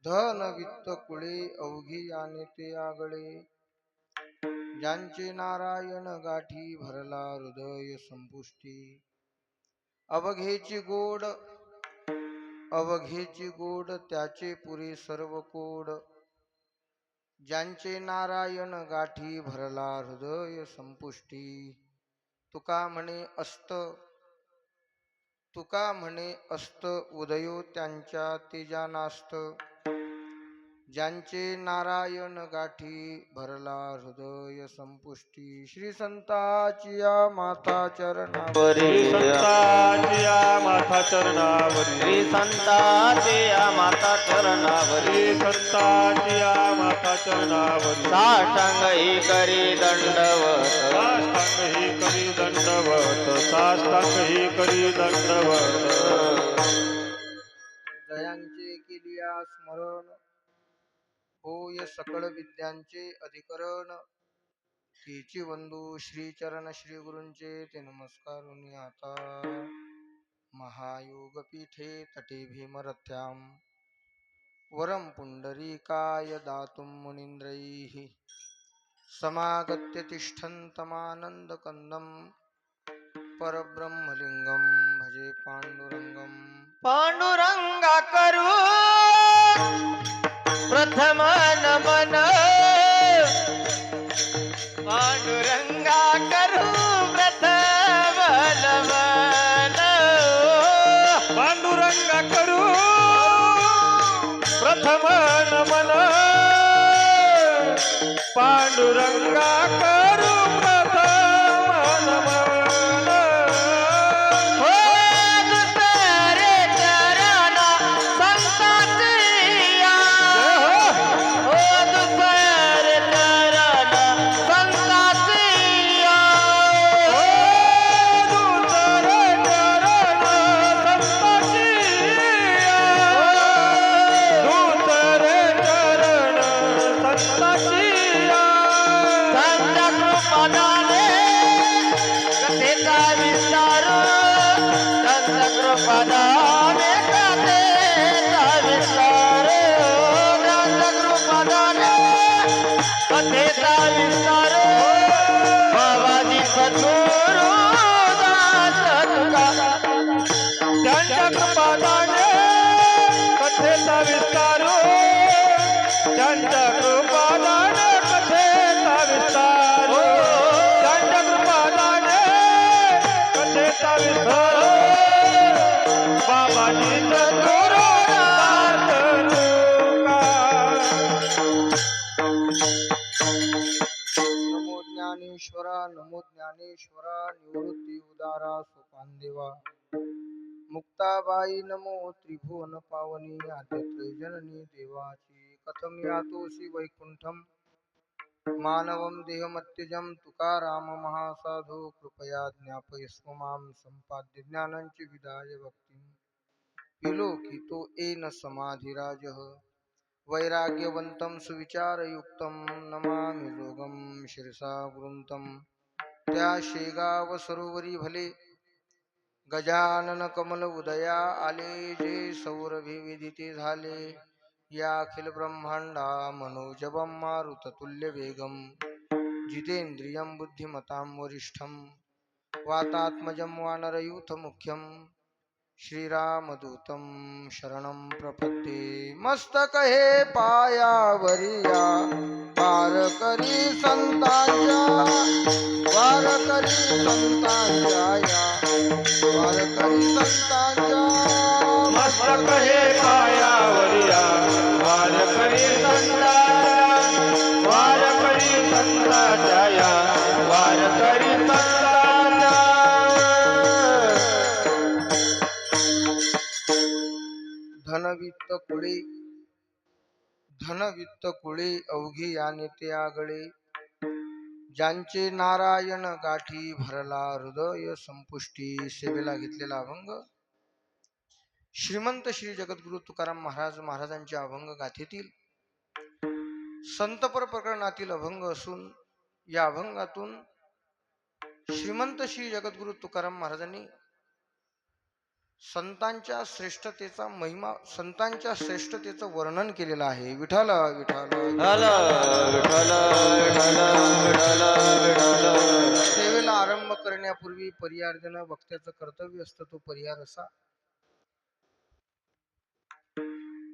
धन वित्त कुळे अवघी याने ते आगळे, ज्यांचे नारायण गाठी भरला हृदय संपुष्टी. अवघेची गोड त्याचे पुरे सर्व कोड, ज्यांचे नारायण गाठी भरला हृदय संपुष्टी. तुका म्हणे अस्त उदयो त्यांच्या तेजानास्त, ज्यांचे नारायण गाठी भरला हृदय संपुष्टी. श्री संताची या माता चरणावरी, संताची या माता चरणावरी, श्री संताची या माता चरणावरी, संताची या माता चरणावरी. साष्टांग ही करी दंडवत, साष्टांग ही करी दंडवत, साष्टांग ही करी दंडवत. जयांचे केलिया स्मरण, होय सकळ विद्यांचे अधिकरण. तिची वंदू श्री चरण श्री गुरूंचे ते नमस्कारुनी आता. महायोग पीठे तटे भीमरथ्याम, वरम पुंडरीकाय दातुं मुनींद्रैः. समागत्य तिष्ठन्तमानन्दकन्दं, परब्रह्मलिंगं भजे पांडुरंगम. पांडुरंगा करू प्रथम नमन, पांडुरंगा करू प्रथम नमन. पांडुरंगा करू प्रथम नमन, पांडुरंगा करू प्रथम नमन. हो दुसरे चरण संताची या, हो दुसरे चरण संताची या, दुसरे चरण संताची या, दुसरे चरण संताची या. त्यांच्या कृपादाने कथेचा विस्तार, त्यांच्या कृपादाने कथेचा विस्तार, त्यांच्या कृपादाने कथेचा विस्तार. बाबाजी सद्गुरु दास तुका, त्यांच्या कृपादाने कथेचा विस्तार, त्यांच्या कृपादाने कथेचा विस्तार, त्यांच्या कृपादाने कथेचा विस्तार. बाबाजी सद्गुरु दास तुका. नमो ज्ञानेश्वरा, नमो ज्ञानेश्वरा, निवृत्ती उदारा सोपान देवा. मुक्ताबाई नमो त्रिभुवन पावनी, आद्यत्रय जननी देवाची. कथम यातोसी वैकुंठम, मानवं देहमत्यजं. तुकाराम महासाधु कृपया ज्ञापयस्व मां, संपाद्य ज्ञानंच विदाय भक्तिं. विलोकितो येन समाधिराजः, वैराग्यवन्तं सुविचारयुक्तं. नमामि जोगं शिरसा गुरुंतं, त्या शेगाव सरोवरी भले. गजानन कमल उदया आले, जे सौरभी विदिते झाले. या अखिल ब्रह्मांडा मनोजवं मारुततुल्य वेगं, जितेंद्रियं बुद्धिमतां वरिष्ठं. वातात्मजं वानरयूथ मुख्यं, श्रीरामदूतं शरणं प्रपद्ये. मस्तक हे पायावरिया, वारकरी संतांच्या, वारकरी संतांच्या या, वारकरी संतांच्या. मस्तक हे पायावरिया, वारकरी संतांच्या, वारकरी संतांच्या या, वारकरी संतांच्या. धनवित्त कुळे, धनवित्त कुळे अवघी याने ते आगळे, ज्यांचे नारायण गाठी भरला हृदय संपुष्टी. सेवेला घेतलेला अभंग श्रीमंत श्री जगद्गुरु तुकाराम महाराजांच्या अभंग गाथेतील संतपर प्रकरणातील अभंग असून, या अभंगातून श्रीमंत श्री जगद्गुरु तुकाराम महाराजांनी संतांच्या श्रेष्ठतेचा महिमा, संतांच्या श्रेष्ठतेचं वर्णन केलेलं आहे. विठ्ठल विठ्ठल विठ्ठल विठ्ठल विठ्ठल विठ्ठल विठ्ठल. सेवेला आरंभ करण्यापूर्वी परिहार देणं भक्ताचं कर्तव्य असतं. तो परिहार असा: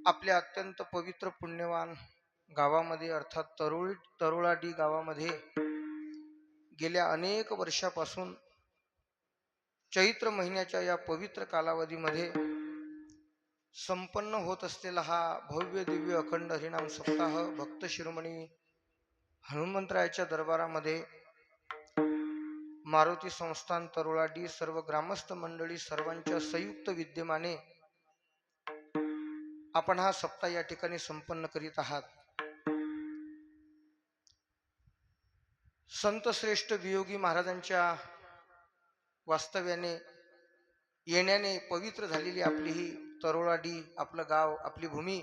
आपल्या अत्यंत पवित्र पुण्यवान गावामध्ये अर्थात तरुळाडी गावामध्ये गेल्या अनेक वर्षापासून चैत्र महिन्याच्या या पवित्र कालावधीमध्ये संपन्न होत असलेला हा भव्य दिव्य अखंड हरिनाम सप्ताह भक्त शिरोमणी हनुमंतरायाच्या दरबारामध्ये मारुती संस्थान तरुळाडी सर्व ग्रामस्थ मंडळी सर्वांच्या संयुक्त विद्यमाने आपण हा सप्ताह या ठिकाणी संपन्न करीत आहात. संत श्रेष्ठ वियोगी महाराजांच्या वास्तव्याने येण्याने पवित्र झालेली आपली ही तरोळाडी, आपलं गाव, आपली भूमी,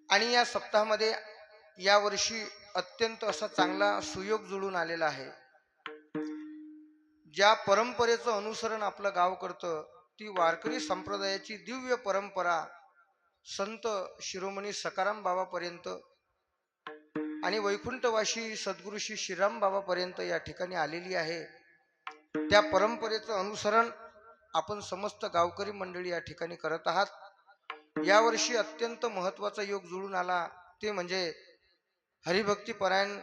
आणि या सप्ताहामध्ये यावर्षी अत्यंत असा चांगला सुयोग जुळून आलेला आहे. ज्या परंपरेचं अनुसरण आपलं गाव करतं ती वारकरी संप्रदायाची दिव्य परंपरा संत शिरोमणी सकाराम बाबापर्यंत आणि वैकुंठवासी सद्गुरू श्री श्रीराम बाबापर्यंत या ठिकाणी आलेली आहे. त्या परंपरेचं अनुसरण आपण समस्त गावकरी मंडळी या ठिकाणी करत आहात. यावर्षी अत्यंत महत्त्वाचा योग जुळून आला ते म्हणजे हरिभक्तीपरायण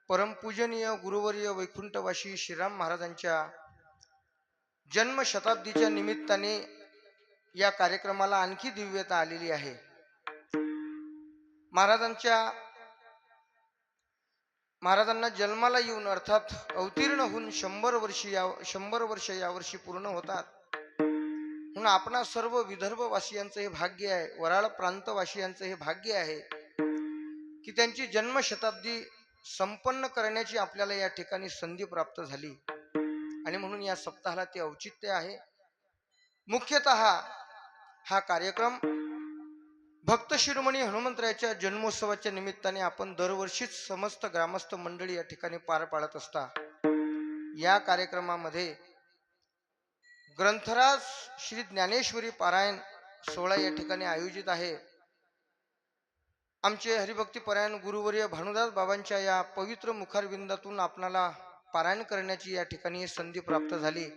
परमपूजनीय गुरुवर्य वैकुंठवासी श्रीराम महाराजांच्या जन्मशताब्दीच्या निमित्ताने या कार्यक्रमाला आणखी दिव्यता आलेली आहे. महाराजांना जन्माला येऊन अर्थात अवतीर्ण होऊन 100 वर्ष यावर्षी पूर्ण होतात. म्हणून आपणा सर्व विदर्भवासियांचं हे भाग्य आहे, वराळ प्रांतवासियांचं हे भाग्य आहे की त्यांची जन्मशताब्दी संपन्न करण्याची आपल्याला या ठिकाणी संधी प्राप्त झाली. आणि म्हणून या सप्ताहाला ते औचित्य आहे. मुख्यतः हा कार्यक्रम भक्त शिरोमणी हनुमंतरायाच्या जन्मोत्सवाच्या निमित्ताने आपण दरवर्षीच समस्त ग्रामस्थ मंडळी या ठिकाणी पार पाडत असता. या कार्यक्रमामध्ये ग्रंथराज श्री ज्ञानेश्वरी पारायण सोहळा या ठिकाणी आयोजित आहे. आमचे हरिभक्तीपरायण गुरुवर्य भानुदास बाबांच्या या पवित्र मुखारविंदातून आपणाला पारायण करण्याची या ठिकाणी संधी प्राप्त झाली.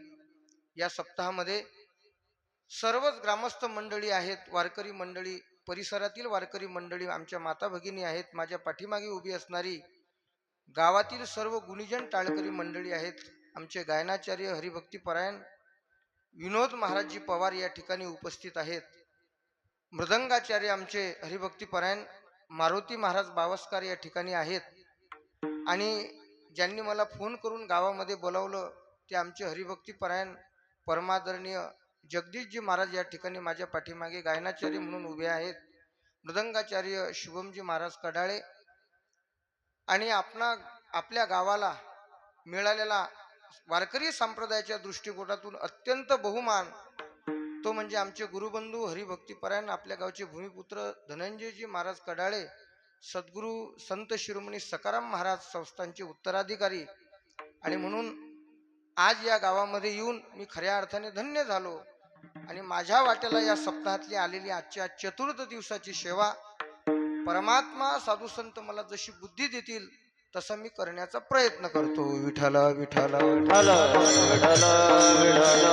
या सप्ताहामध्ये सर्वच ग्रामस्थ मंडळी आहेत, वारकरी मंडळी, परिसरातील वारकरी मंडळी, आमच्या माता भगिनी आहेत, माझ्या पाठीमागे उभी असणारी गावातील सर्व गुणीजन टाळकरी मंडळी आहेत, आमचे गायनाचार्य हरिभक्तीपरायण विनोद महाराजजी पवार या ठिकाणी उपस्थित आहेत, मृदंगाचार्य आमचे हरिभक्तीपरायण मारुती महाराज बावस्कर या ठिकाणी आहेत, आणि ज्यांनी मला फोन करून गावामध्ये बोलावलं ते आमचे हरिभक्तीपरायण परमादरणीय जगदीशजी महाराज या ठिकाणी माझ्या पाठीमागे गायनाचार्य म्हणून उभे आहेत, मृदंगाचार्य शुभमजी महाराज कडाळे, आणि आपल्या गावाला मिळालेला वारकरी संप्रदायाच्या दृष्टिकोनातून अत्यंत बहुमान तो म्हणजे आमचे गुरुबंधू हरिभक्तीपरायण आपल्या गावचे भूमिपुत्र धनंजयजी महाराज कडाळे, सद्गुरू संत शिरोमणी सकाराम महाराज संस्थांचे उत्तराधिकारी. आणि म्हणून आज या गावामध्ये येऊन मी खऱ्या अर्थाने धन्य झालो. आणि माझ्या वाट्याला या सप्ताहातली आलेली आजच्या चतुर्थ दिवसाची सेवा परमात्मा साधू संत मला जशी बुद्धी देतील तसं मी करण्याचा प्रयत्न करतो. विठ्ठल विठ्ठल विठ्ठल विठ्ठल विठ्ठल विठ्ठल.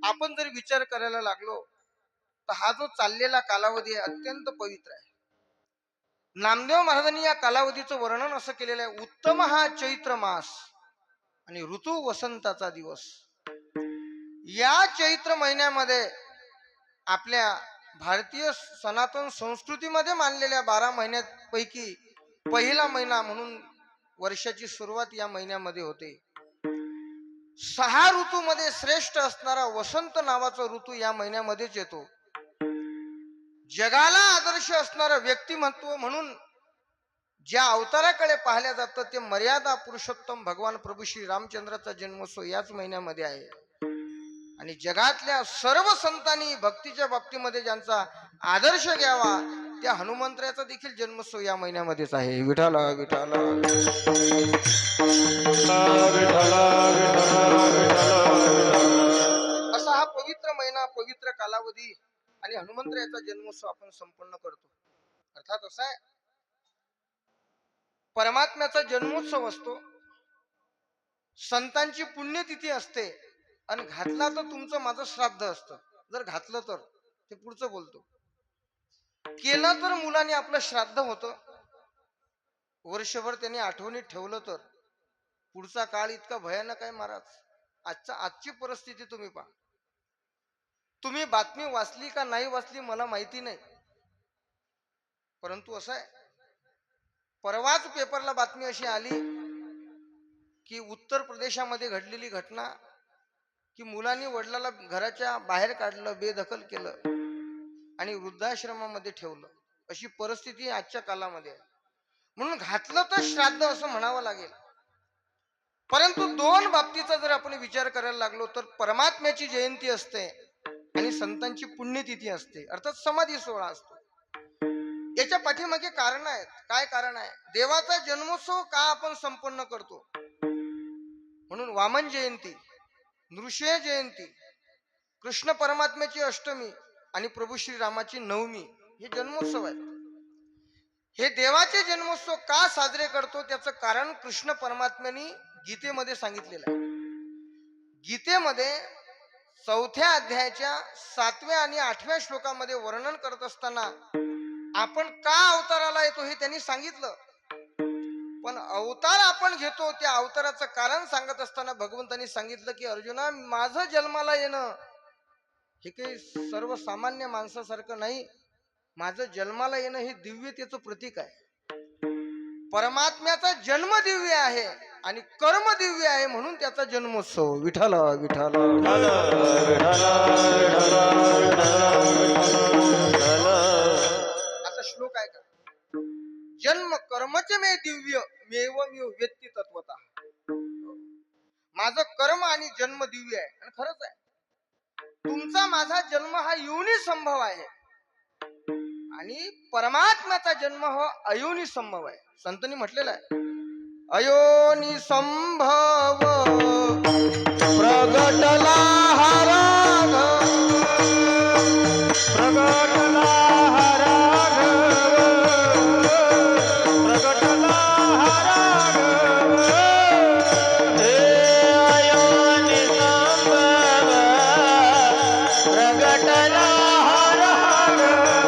आपण जर विचार करायला लागलो तर हा जो चाललेला कालावधी आहे अत्यंत पवित्र आहे. नामदेव महाराजांनी या कालावधीचं वर्णन असं केलेलं आहे: उत्तम हा चैत्र मास आणि ऋतू वसंताचा दिवस. या चैत्र महिन्यामध्ये आपल्या भारतीय सनातन संस्कृतीमध्ये मानलेल्या 12 महिन्यापैकी पहिला महिना म्हणून वर्षाची सुरुवात या महिन्यामध्ये होते. 6 ऋतूमध्ये श्रेष्ठ असणारा वसंत नावाचा ऋतू या महिन्यामध्येच येतो. जगाला आदर्श असणारं व्यक्तिमत्व म्हणून ज्या अवताराकडे पाहिल्या जातं ते मर्यादा पुरुषोत्तम भगवान प्रभू श्री रामचंद्राचा जन्मोत्सव याच महिन्यामध्ये आहे. आणि जगातल्या सर्व संतांनी भक्तीच्या बाबतीमध्ये ज्यांचा आदर्श घ्यावा त्या हनुमंतराचा देखील जन्मोत्सव या महिन्यामध्येच आहे. विठाला विठाला असा हा पवित्र महिना, पवित्र कालावधी आणि हनुमंतराचा जन्मोत्सव आपण संपन्न करतो. अर्थात असा आहे, परमात्म्याचा जन्मोत्सव असतो, संतांची पुण्यतिथी असते, आणि घातला तर तुमचं माझं श्राद्ध असतं. जर घातलं तर ते पुढचं बोलतो, केलं तर मुलाने आपलं श्राद्ध होतं. वर्षभर त्यांनी आठवणीत ठेवलं तर पुढचा काळ इतका भयानक आहे महाराज. आजची परिस्थिती तुम्ही पहा. तुम्ही बातमी वाचली का नाही वाचली मला माहिती नाही, परंतु असं आहे, परवाच पेपरला बातमी अशी आली की उत्तर प्रदेशामध्ये घडलेली घटना की मुलांनी वडिलाला घराच्या बाहेर काढलं, बेदखल केलं आणि वृद्धाश्रमामध्ये ठेवलं. अशी परिस्थिती आजच्या कालामध्ये आहे. म्हणून घातलं तर श्राद्ध असं म्हणावं लागेल. परंतु दोन बाबतीचा जर आपण विचार करायला लागलो तर परमात्म्याची जयंती असते आणि संतांची पुण्यतिथी असते, अर्थात समाधी सोहळा असतो. याच्या पाठीमागे कारण आहेत. काय कारण आहे? देवाचा जन्मोत्सव का आपण संपन्न करतो? म्हणून वामन जयंती, नृसिंह जयंती, कृष्ण परमात्म्याची अष्टमी आणि प्रभू श्रीरामाची नवमी हे जन्मोत्सव आहेत. हे देवाचे जन्मोत्सव का साजरे करतो त्याचं कारण कृष्ण परमात्म्याने गीतेमध्ये सांगितलेलं आहे. गीतेमध्ये 4थ्या अध्यायाच्या 7व्या आणि 8व्या श्लोकामध्ये वर्णन करत असताना आपण का अवताराला येतो हे त्यांनी सांगितलं. पण अवतार आपण घेतो त्या अवताराचं कारण सांगत असताना भगवंतांनी सांगितलं की अर्जुना, माझं जन्माला येणं हे काही सर्वसामान्य माणसासारखं नाही. माझं जन्माला येणं हे दिव्यतेचं प्रतीक आहे. परमात्म्याचा जन्म दिव्य आहे आणि कर्म दिव्य आहे, म्हणून त्याचा जन्मोत्सव. विठाला विठाला आता श्लोक आहे का? जन्म कर्मचे मे दिव्य मेव व्यक्ती तत्वतः. माझं कर्म आणि जन्म दिव्य आहे. आणि खरंच आहे, तुमचा माझा जन्म हा योनी संभव आहे आणि परमात्म्याचा जन्म हा अयोनी संभव आहे. संतांनी म्हटलेलं आहे, अयोनी संभव प्रगटला हा राघव, प्रगटला हा राघव, प्रगटला हा राघव. हे अयोनी संभव प्रगटला हा राघव,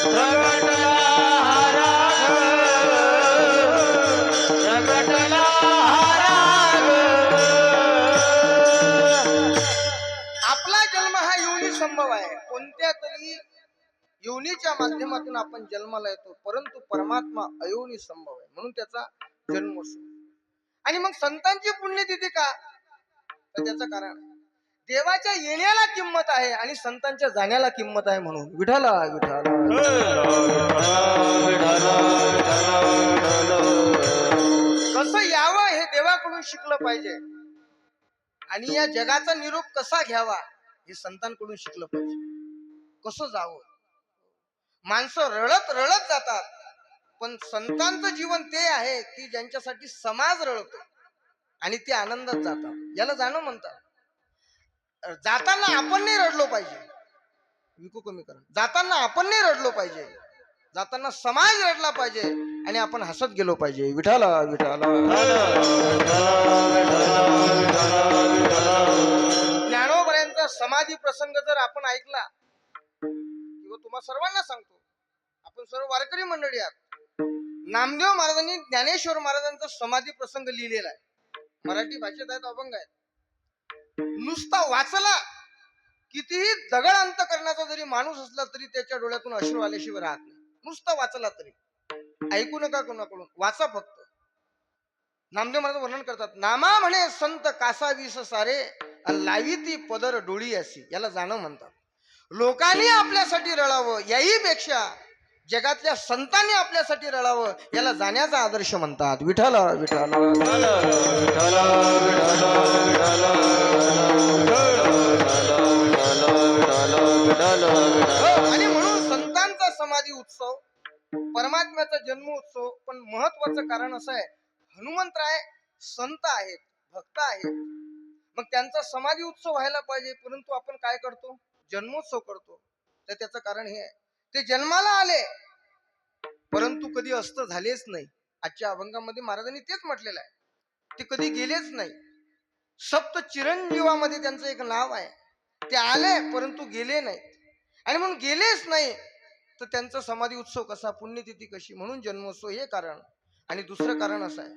प्रगटला हा राघव, प्रगटला हा राघव. आपला जन्म हा योनी संभव आहे. कोणत्या तरी योनीच्या माध्यमातून आपण जन्माला येतो, परंतु परमात्मा अयोनी संभव आहे, म्हणून त्याचा जन्मोत्सव. आणि मग संतांची पुण्यतिथी का? तर त्याचं कारण देवाच्या येण्याला किंमत आहे आणि संतांच्या जाण्याला किंमत आहे. म्हणून विठाला विठाला कसं यावं हे देवाकडून शिकलं पाहिजे आणि या जगाचा निरोप कसा घ्यावा हे संतांकडून शिकलं पाहिजे. कसं जावं? माणसं रडत रडत जातात, पण संतांचं जीवन ते आहे की ज्यांच्यासाठी समाज रडतो आणि ते आनंदात जातात. याला जाणं म्हणतात. जाताना आपण नाही रडलो पाहिजे, विकू कमी करा. जाताना आपण नाही रडलो पाहिजे, जाताना समाज रडला पाहिजे आणि आपण हसत गेलो पाहिजे. विठाला विठाला ज्ञानोबरायांचा समाधी प्रसंग जर आपण ऐकला, किंवा तुम्हा सर्वांना सांगतो, आपण सर्व वारकरी मंडळी आहात, नामदेव महाराजांनी ज्ञानेश्वर महाराजांचा समाधी प्रसंग लिहिलेला आहे. मराठी भाषेत आहेत, अभंग आहेत. नुसता वाचला, कितीही दगड अंतकरणाचा जरी माणूस असला तरी त्याच्या डोळ्यातून अश्रू आल्याशिवाय राहत नाही. नुसता वाचला तरी. ऐकू नका कोणाकडून, वाचा फक्त. नामदेव महाराज वर्णन करतात, नामा म्हणे संत कासा वीस सारे लावी ती पदर डोळी असी. याला जाणं म्हणतात. लोकांनी आपल्यासाठी रडावं याही पेक्षा जगातल्या संतांनी आपल्यासाठी रडावं याला जाण्याचा आदर्श म्हणतात. विठाला विठाला आणि म्हणून संतांचा समाधी उत्सव, परमात्म्याचा जन्म उत्सव. पण महत्वाचं कारण असं आहे, हनुमंतराय संत आहेत, भक्त आहेत, मग त्यांचा समाधी उत्सव व्हायला पाहिजे, परंतु आपण काय करतो, जन्मोत्सव करतो. तर त्याचं कारण हे आहे, ते जन्माला आले परंतु कधी अस्त झालेच नाही. आजच्या अभंगामध्ये महाराजांनी तेच म्हटलेलं आहे, ते कधी गेलेच नाही. सप्त चिरंजीवामध्ये त्यांचं एक नाव आहे. ते आले परंतु गेले नाही, आणि म्हणून गेलेच नाही तर त्यांचा समाधी उत्सव कसा, पुण्यतिथी कशी, म्हणून जन्मोत्सव हे कारण. आणि दुसरं कारण असं आहे,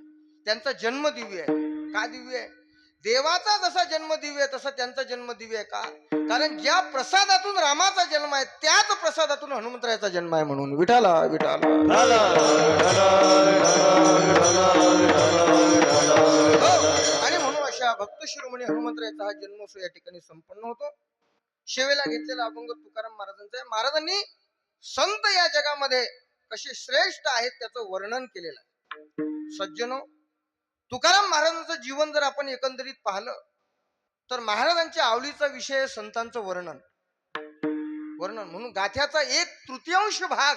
त्यांचा जन्म दिव्य आहे. का दिव्य आहे? देवाचा जसा जन्म दिव्य आहे तसा त्यांचा जन्म दिव्य आहे. का? कारण ज्या प्रसादातून रामाचा जन्म आहे त्याच प्रसादातून हनुमंतरायाचा जन्म आहे. म्हणून विठाला विठाला. आणि म्हणून अशा भक्त शिरोमणी हनुमंतरायाचा हा जन्मोत्सव या ठिकाणी संपन्न होतो. शेवेला घेतलेला अभंग तुकाराम महाराजांचा आहे. महाराजांनी संत या जगामध्ये कसे श्रेष्ठ आहेत त्याचं वर्णन केलेलं आहे. सज्जनो, तुकाराम महाराजांचं जीवन जर आपण एकंदरीत पाहिलं तर महाराजांच्या आवडीचा विषय संतांचं वर्णन. म्हणून गाथ्याचा 1/3 भाग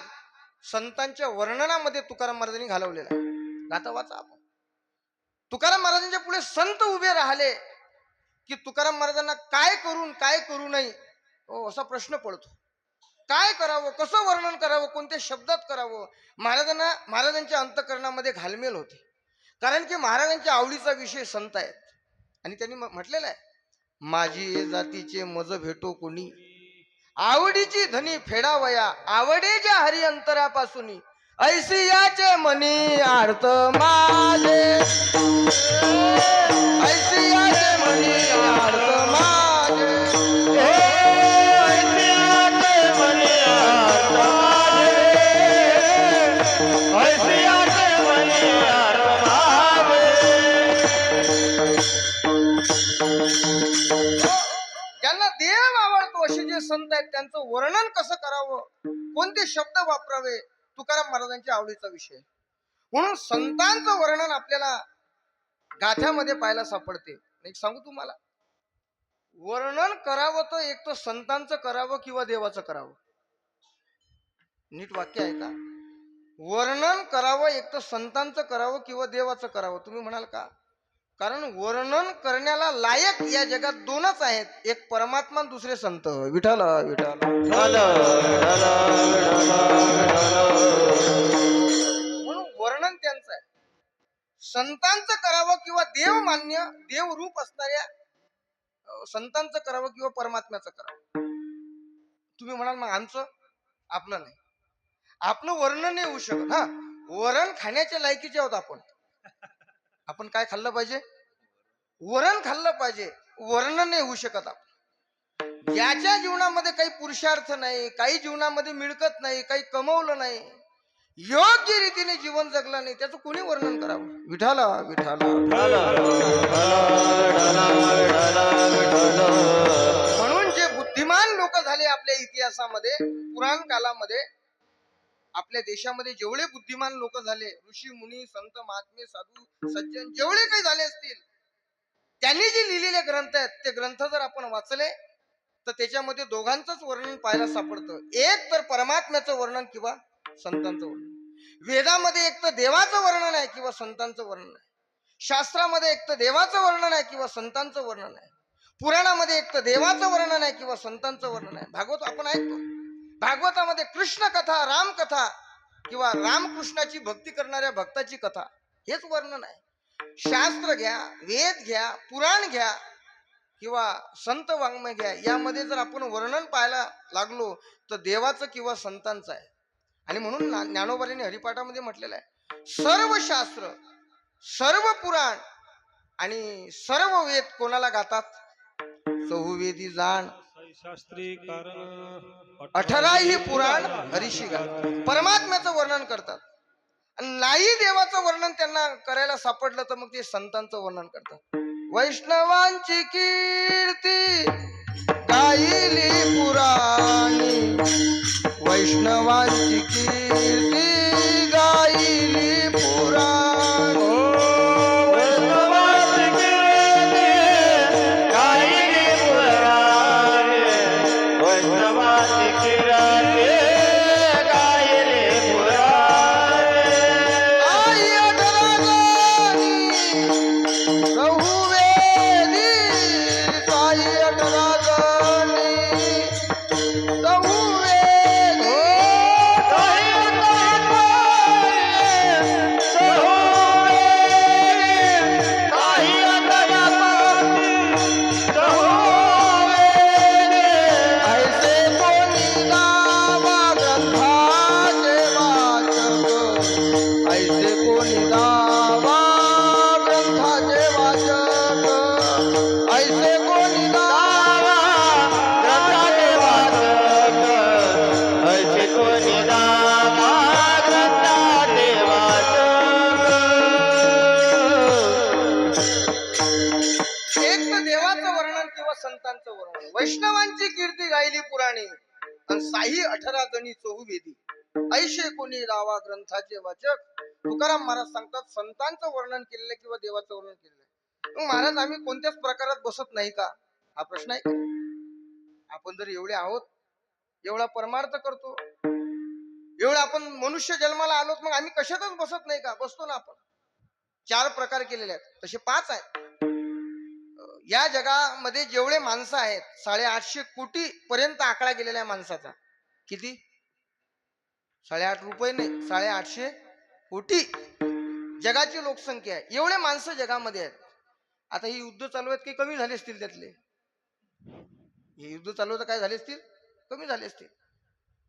संतांच्या वर्णनामध्ये तुकाराम महाराजांनी घालवलेला आहे. गाथा वाचा आपण. तुकाराम महाराजांच्या पुढे संत उभे राहिले की तुकाराम महाराजांना काय करून काय करू नये असा प्रश्न पडतो. काय करावं, कसं वर्णन करावं, कोणत्या शब्दात करावं, महाराजांच्या अंतःकरणामध्ये घालमेल होते. कारण की महाराजांच्या आवडीचा विषय संत आहेत. आणि त्यांनी म्हटलेलं आहे, माझी जातीचे मज भेटो कोणी, आवडीची धनी फेडावया, आवडेच्या हरी अंतरापासून, ऐसी याचे मनी आर्त माझे, ऐसी याचे मनी आर्त माझे, ऐसी याचे मनी आर्त माझे, ऐसी याचे मनी आर्त माझे. ज्यांना देव आवडतो असे जे संत आहेत त्यांचं वर्णन कसं करावं, कोणते शब्द वापरावे, तुकाराम महाराजांच्या आवडीचा विषय. म्हणून संतांचं वर्णन आपल्याला गाथ्यामध्ये पाहायला सापडते. एक सांगू तुम्हाला, वर्णन करावं तर एक तर संतांचं करावं किंवा देवाचं करावं. नीट वाक्य आहे का? वर्णन करावं एक तर संतांचं करावं किंवा देवाचं करावं. तुम्ही म्हणाल का? कारण वर्णन करण्याला लायक या जगात दोनच आहेत, एक परमात्मा, दुसरे संत. विठाल विठाल. म्हणून वर्णन त्यांचं आहे. संतांचं करावं किंवा देव मान्य देव रूप असणाऱ्या संतांचं करावं किंवा परमात्म्याचं करावं. तुम्ही म्हणाल मग आमचं, आपलं नाही. आपलं वर्णन नाही होऊ शकत. हा, वरण खाण्याच्या लायकीचे आहोत आपण. आपण काय खाल्लं पाहिजे? वरण खाल्लं पाहिजे. वर्णन नाही होऊ शकत. आपण ज्याच्या जीवनामध्ये काही पुरुषार्थ नाही, काही जीवनामध्ये मिळकत नाही, काही कमवलं नाही, योग्य रीतीने जीवन जगलं नाही, त्याचं कोणी वर्णन करावं? विठाला विठाला. म्हणून जे बुद्धिमान लोक झाले आपल्या इतिहासामध्ये, पुराण कालामध्ये, आपल्या देशामध्ये जेवढे बुद्धिमान लोक झाले, ऋषी मुनी संत महात्मे साधू सज्जन जेवढे काही झाले असतील, त्यांनी जे लिहिलेले ग्रंथ आहेत ते ग्रंथ जर आपण वाचले तर त्याच्यामध्ये दोघांचंच वर्णन पाहायला सापडतं. एक तर परमात्म्याचं वर्णन किंवा संतांचं वर्णन. वेदामध्ये एक तर देवाचं वर्णन आहे किंवा संतांचं वर्णन आहे. शास्त्रामध्ये एक तर देवाचं वर्णन आहे किंवा संतांचं वर्णन आहे. पुराणामध्ये एक तर देवाचं वर्णन आहे किंवा संतांचं वर्णन आहे. भागवत आपण ऐकतो, भागवतामध्ये कृष्ण कथा, राम कथा किंवा रामकृष्णाची भक्ती करणाऱ्या भक्ताची कथा, हेच वर्णन आहे. शास्त्र घ्या, वेद घ्या, पुराण घ्या किंवा संत वाङ्मय घ्या, यामध्ये जर आपण वर्णन पाहायला लागलो तर देवाचं किंवा संतांचं आहे. आणि म्हणून ज्ञानोबांनी हरिपाठामध्ये म्हटलेलं आहे, सर्व शास्त्र, सर्व पुराण आणि सर्व वेद कोणाला गातात? चहुवेदी जाण शास्त्री कारण 18ही पुराण हरीशी गातात. परमात्म्याचं वर्णन करतात. नाही देवाचं वर्णन त्यांना करायला सापडलं तर मग ते संतांचं वर्णन करतात. वैष्णवांची कीर्ती गायली पुराणी, वैष्णवांची कीर्ती गायली पुराण, वैष्णवांची कीर्ती गायली पुराण, वैष्णवांची कीर्ती गायली संतांचं वर्णन. वैष्णवांची कीर्ती गायली पुराणी आणि साही 18 जणी चोहुवेदी. ऐशे कोणी रावा ग्रंथाचे वाचक. तुकाराम महाराज सांगतात संतांचं वर्णन केलेलं किंवा देवाचं वर्णन केलेलं. मग महाराज आम्ही कोणत्याच प्रकारात बसत नाही का, हा प्रश्न आहे. आपण जर एवढे आहोत, एवढा परमार्थ करतो, एवढा आपण मनुष्य जन्माला आलोत, मग आम्ही कशातच बसत नाही का? बसतो ना आपण. 4 प्रकार केलेले आहेत, तसे 5 आहेत. या जगामध्ये जेवढे माणसं आहेत 850 कोटी पर्यंत आकडा गेलेला आहे माणसाचा. किती? 8.5 रुपये नाही, 850 कोटी जगाची लोकसंख्या आहे. एवढे माणसं जगामध्ये आहेत. आता ही युद्ध चालू आहेत, काही कमी झाले असतील त्यातले. हे युद्ध चालू होतं, काय झाले असतील? कमी झाले असतील.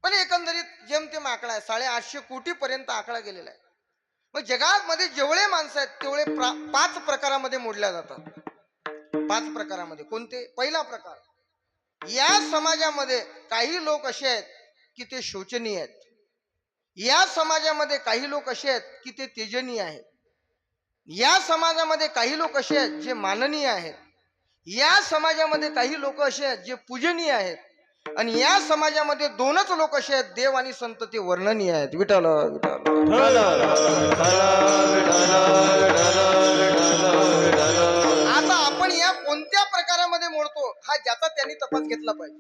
पण एकंदरीत जेमतेम आकडा आहे, 850 कोटी पर्यंत आकडा गेलेला आहे. मग जगामध्ये जेवढे माणसं आहेत तेवढे 5 प्रकारामध्ये मोडल्या जातात. 5 प्रकारामध्ये. कोणते? पहिला प्रकार, या समाजामध्ये काही लोक असे आहेत की ते शोचनीय आहेत. या समाजामध्ये काही लोक असे आहेत की ते तेजनीय आहेत. या समाजामध्ये काही लोक असे आहेत जे माननीय आहेत. या समाजामध्ये काही लोक असे आहेत जे पूजनीय आहेत. आणि या समाजामध्ये 2च लोक असे आहेत, देव आणि संत, ते वर्णनीय आहेत. विठ्ठल विठ्ठल. आता आपण या कोणत्या प्रकारामध्ये मोडतो, हा ज्याचा त्यांनी तपास घेतला पाहिजे.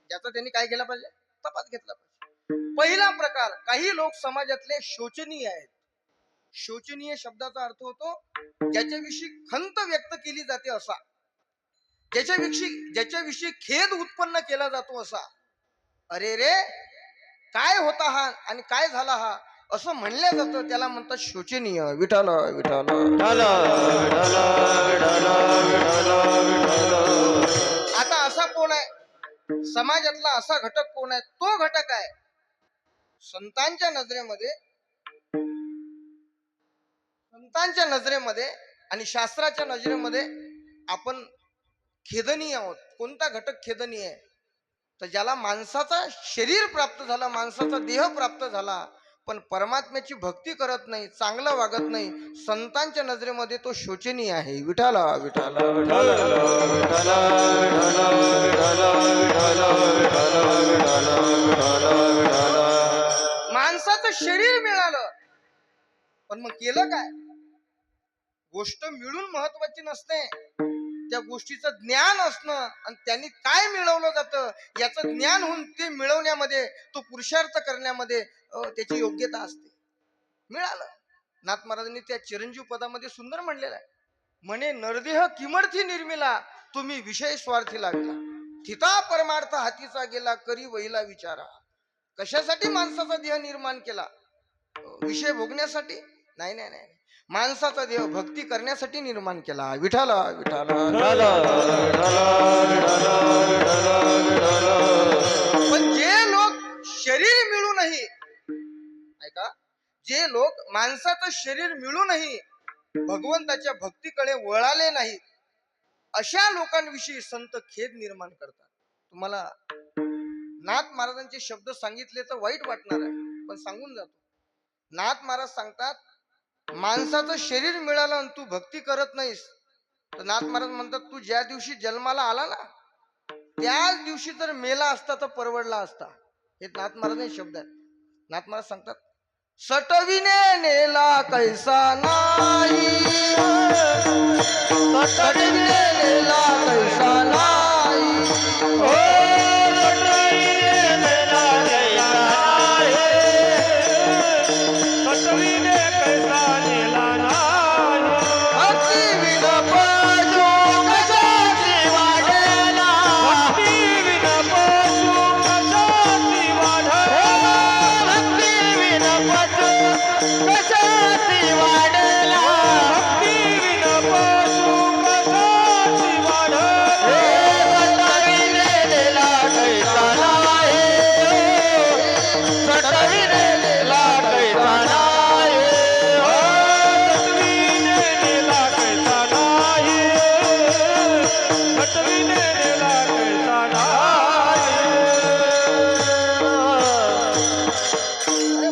ज्याचा त्यांनी काय केला पाहिजे? तपास घेतला पाहिजे. पहिला प्रकार, काही लोक समाजातले शोचनीय आहेत. शोचनीय शब्दाचा अर्थ होतो ज्याच्याविषयी खंत व्यक्त केली जाते असा, ज्याच्याविषयी खेद उत्पन्न केला जातो असा. अरे रे, काय होता हा आणि काय झाला हा, असं म्हणलं जातं, त्याला म्हणतात शोचनीय. विठ्ठल विठ्ठल. आता असा कोण आहे समाजातला? असा घटक कोण आहे? तो घटक आहे संतांच्या नजरेमध्ये आणि शास्त्राच्या नजरेमध्ये आपण खेदनीय आहोत. कोणता घटक खेदनीय आहे? तर ज्याला माणसाचा शरीर प्राप्त झाला, माणसाचा देह प्राप्त झाला, पण परमात्म्याची भक्ती करत नाही, चांगलं वागत नाही, संतांच्या नजरेमध्ये तो शोचनीय आहे. विठ्ठल विठ्ठल. माणसाचं शरीर मिळालं, पण मग केलं काय? गोष्ट मिळून महत्वाची नसते, त्या गोष्टीचं ज्ञान असणं आणि त्यांनी काय मिळवलं जातं याचं ज्ञान होऊन ते मिळवण्यामध्ये, तो पुरुषार्थ करण्यामध्ये त्याची योग्यता असते. मिळालं. नाथ महाराजांनी त्या चिरंजीव पदामध्ये सुंदर म्हणलेलं आहे, म्हणे नरदेह किमर्थी निर्मिला, तुम्ही विषय स्वार्थी लाविला. थिता परमार्थ हातीचा गेला, करी वहिला विचारा. कशासाठी माणसाचा देह निर्माण केला? विषय भोगण्यासाठी? नाही नाही नाही, माणसाचा देह भक्ती करण्यासाठी निर्माण केला. विठ्ठल विठ्ठल. पण जे लोक शरीर मिळूनही, ऐका, जे लोक माणसाचं शरीर मिळूनही भगवंताच्या भक्तीकडे वळाले नाही, अशा लोकांविषयी संत खेद निर्माण करतात. तुम्हाला नाथ महाराजांचे शब्द सांगितले तर वाईट वाटणार आहे, पण सांगून जातो. नाथ महाराज सांगतात, माणसाचं शरीर मिळालं आणि तू भक्ती करत नाहीस, तर नाथ महाराज म्हणतात, तू ज्या दिवशी जन्माला आला ना, त्याच दिवशी जर मेला असता तर परवडला असता. हे नाथ महाराजांचे शब्द आहेत. नाथ महाराज सांगतात, सटविने नेला कैसा नाही, सटविने नेला कैसा नाही,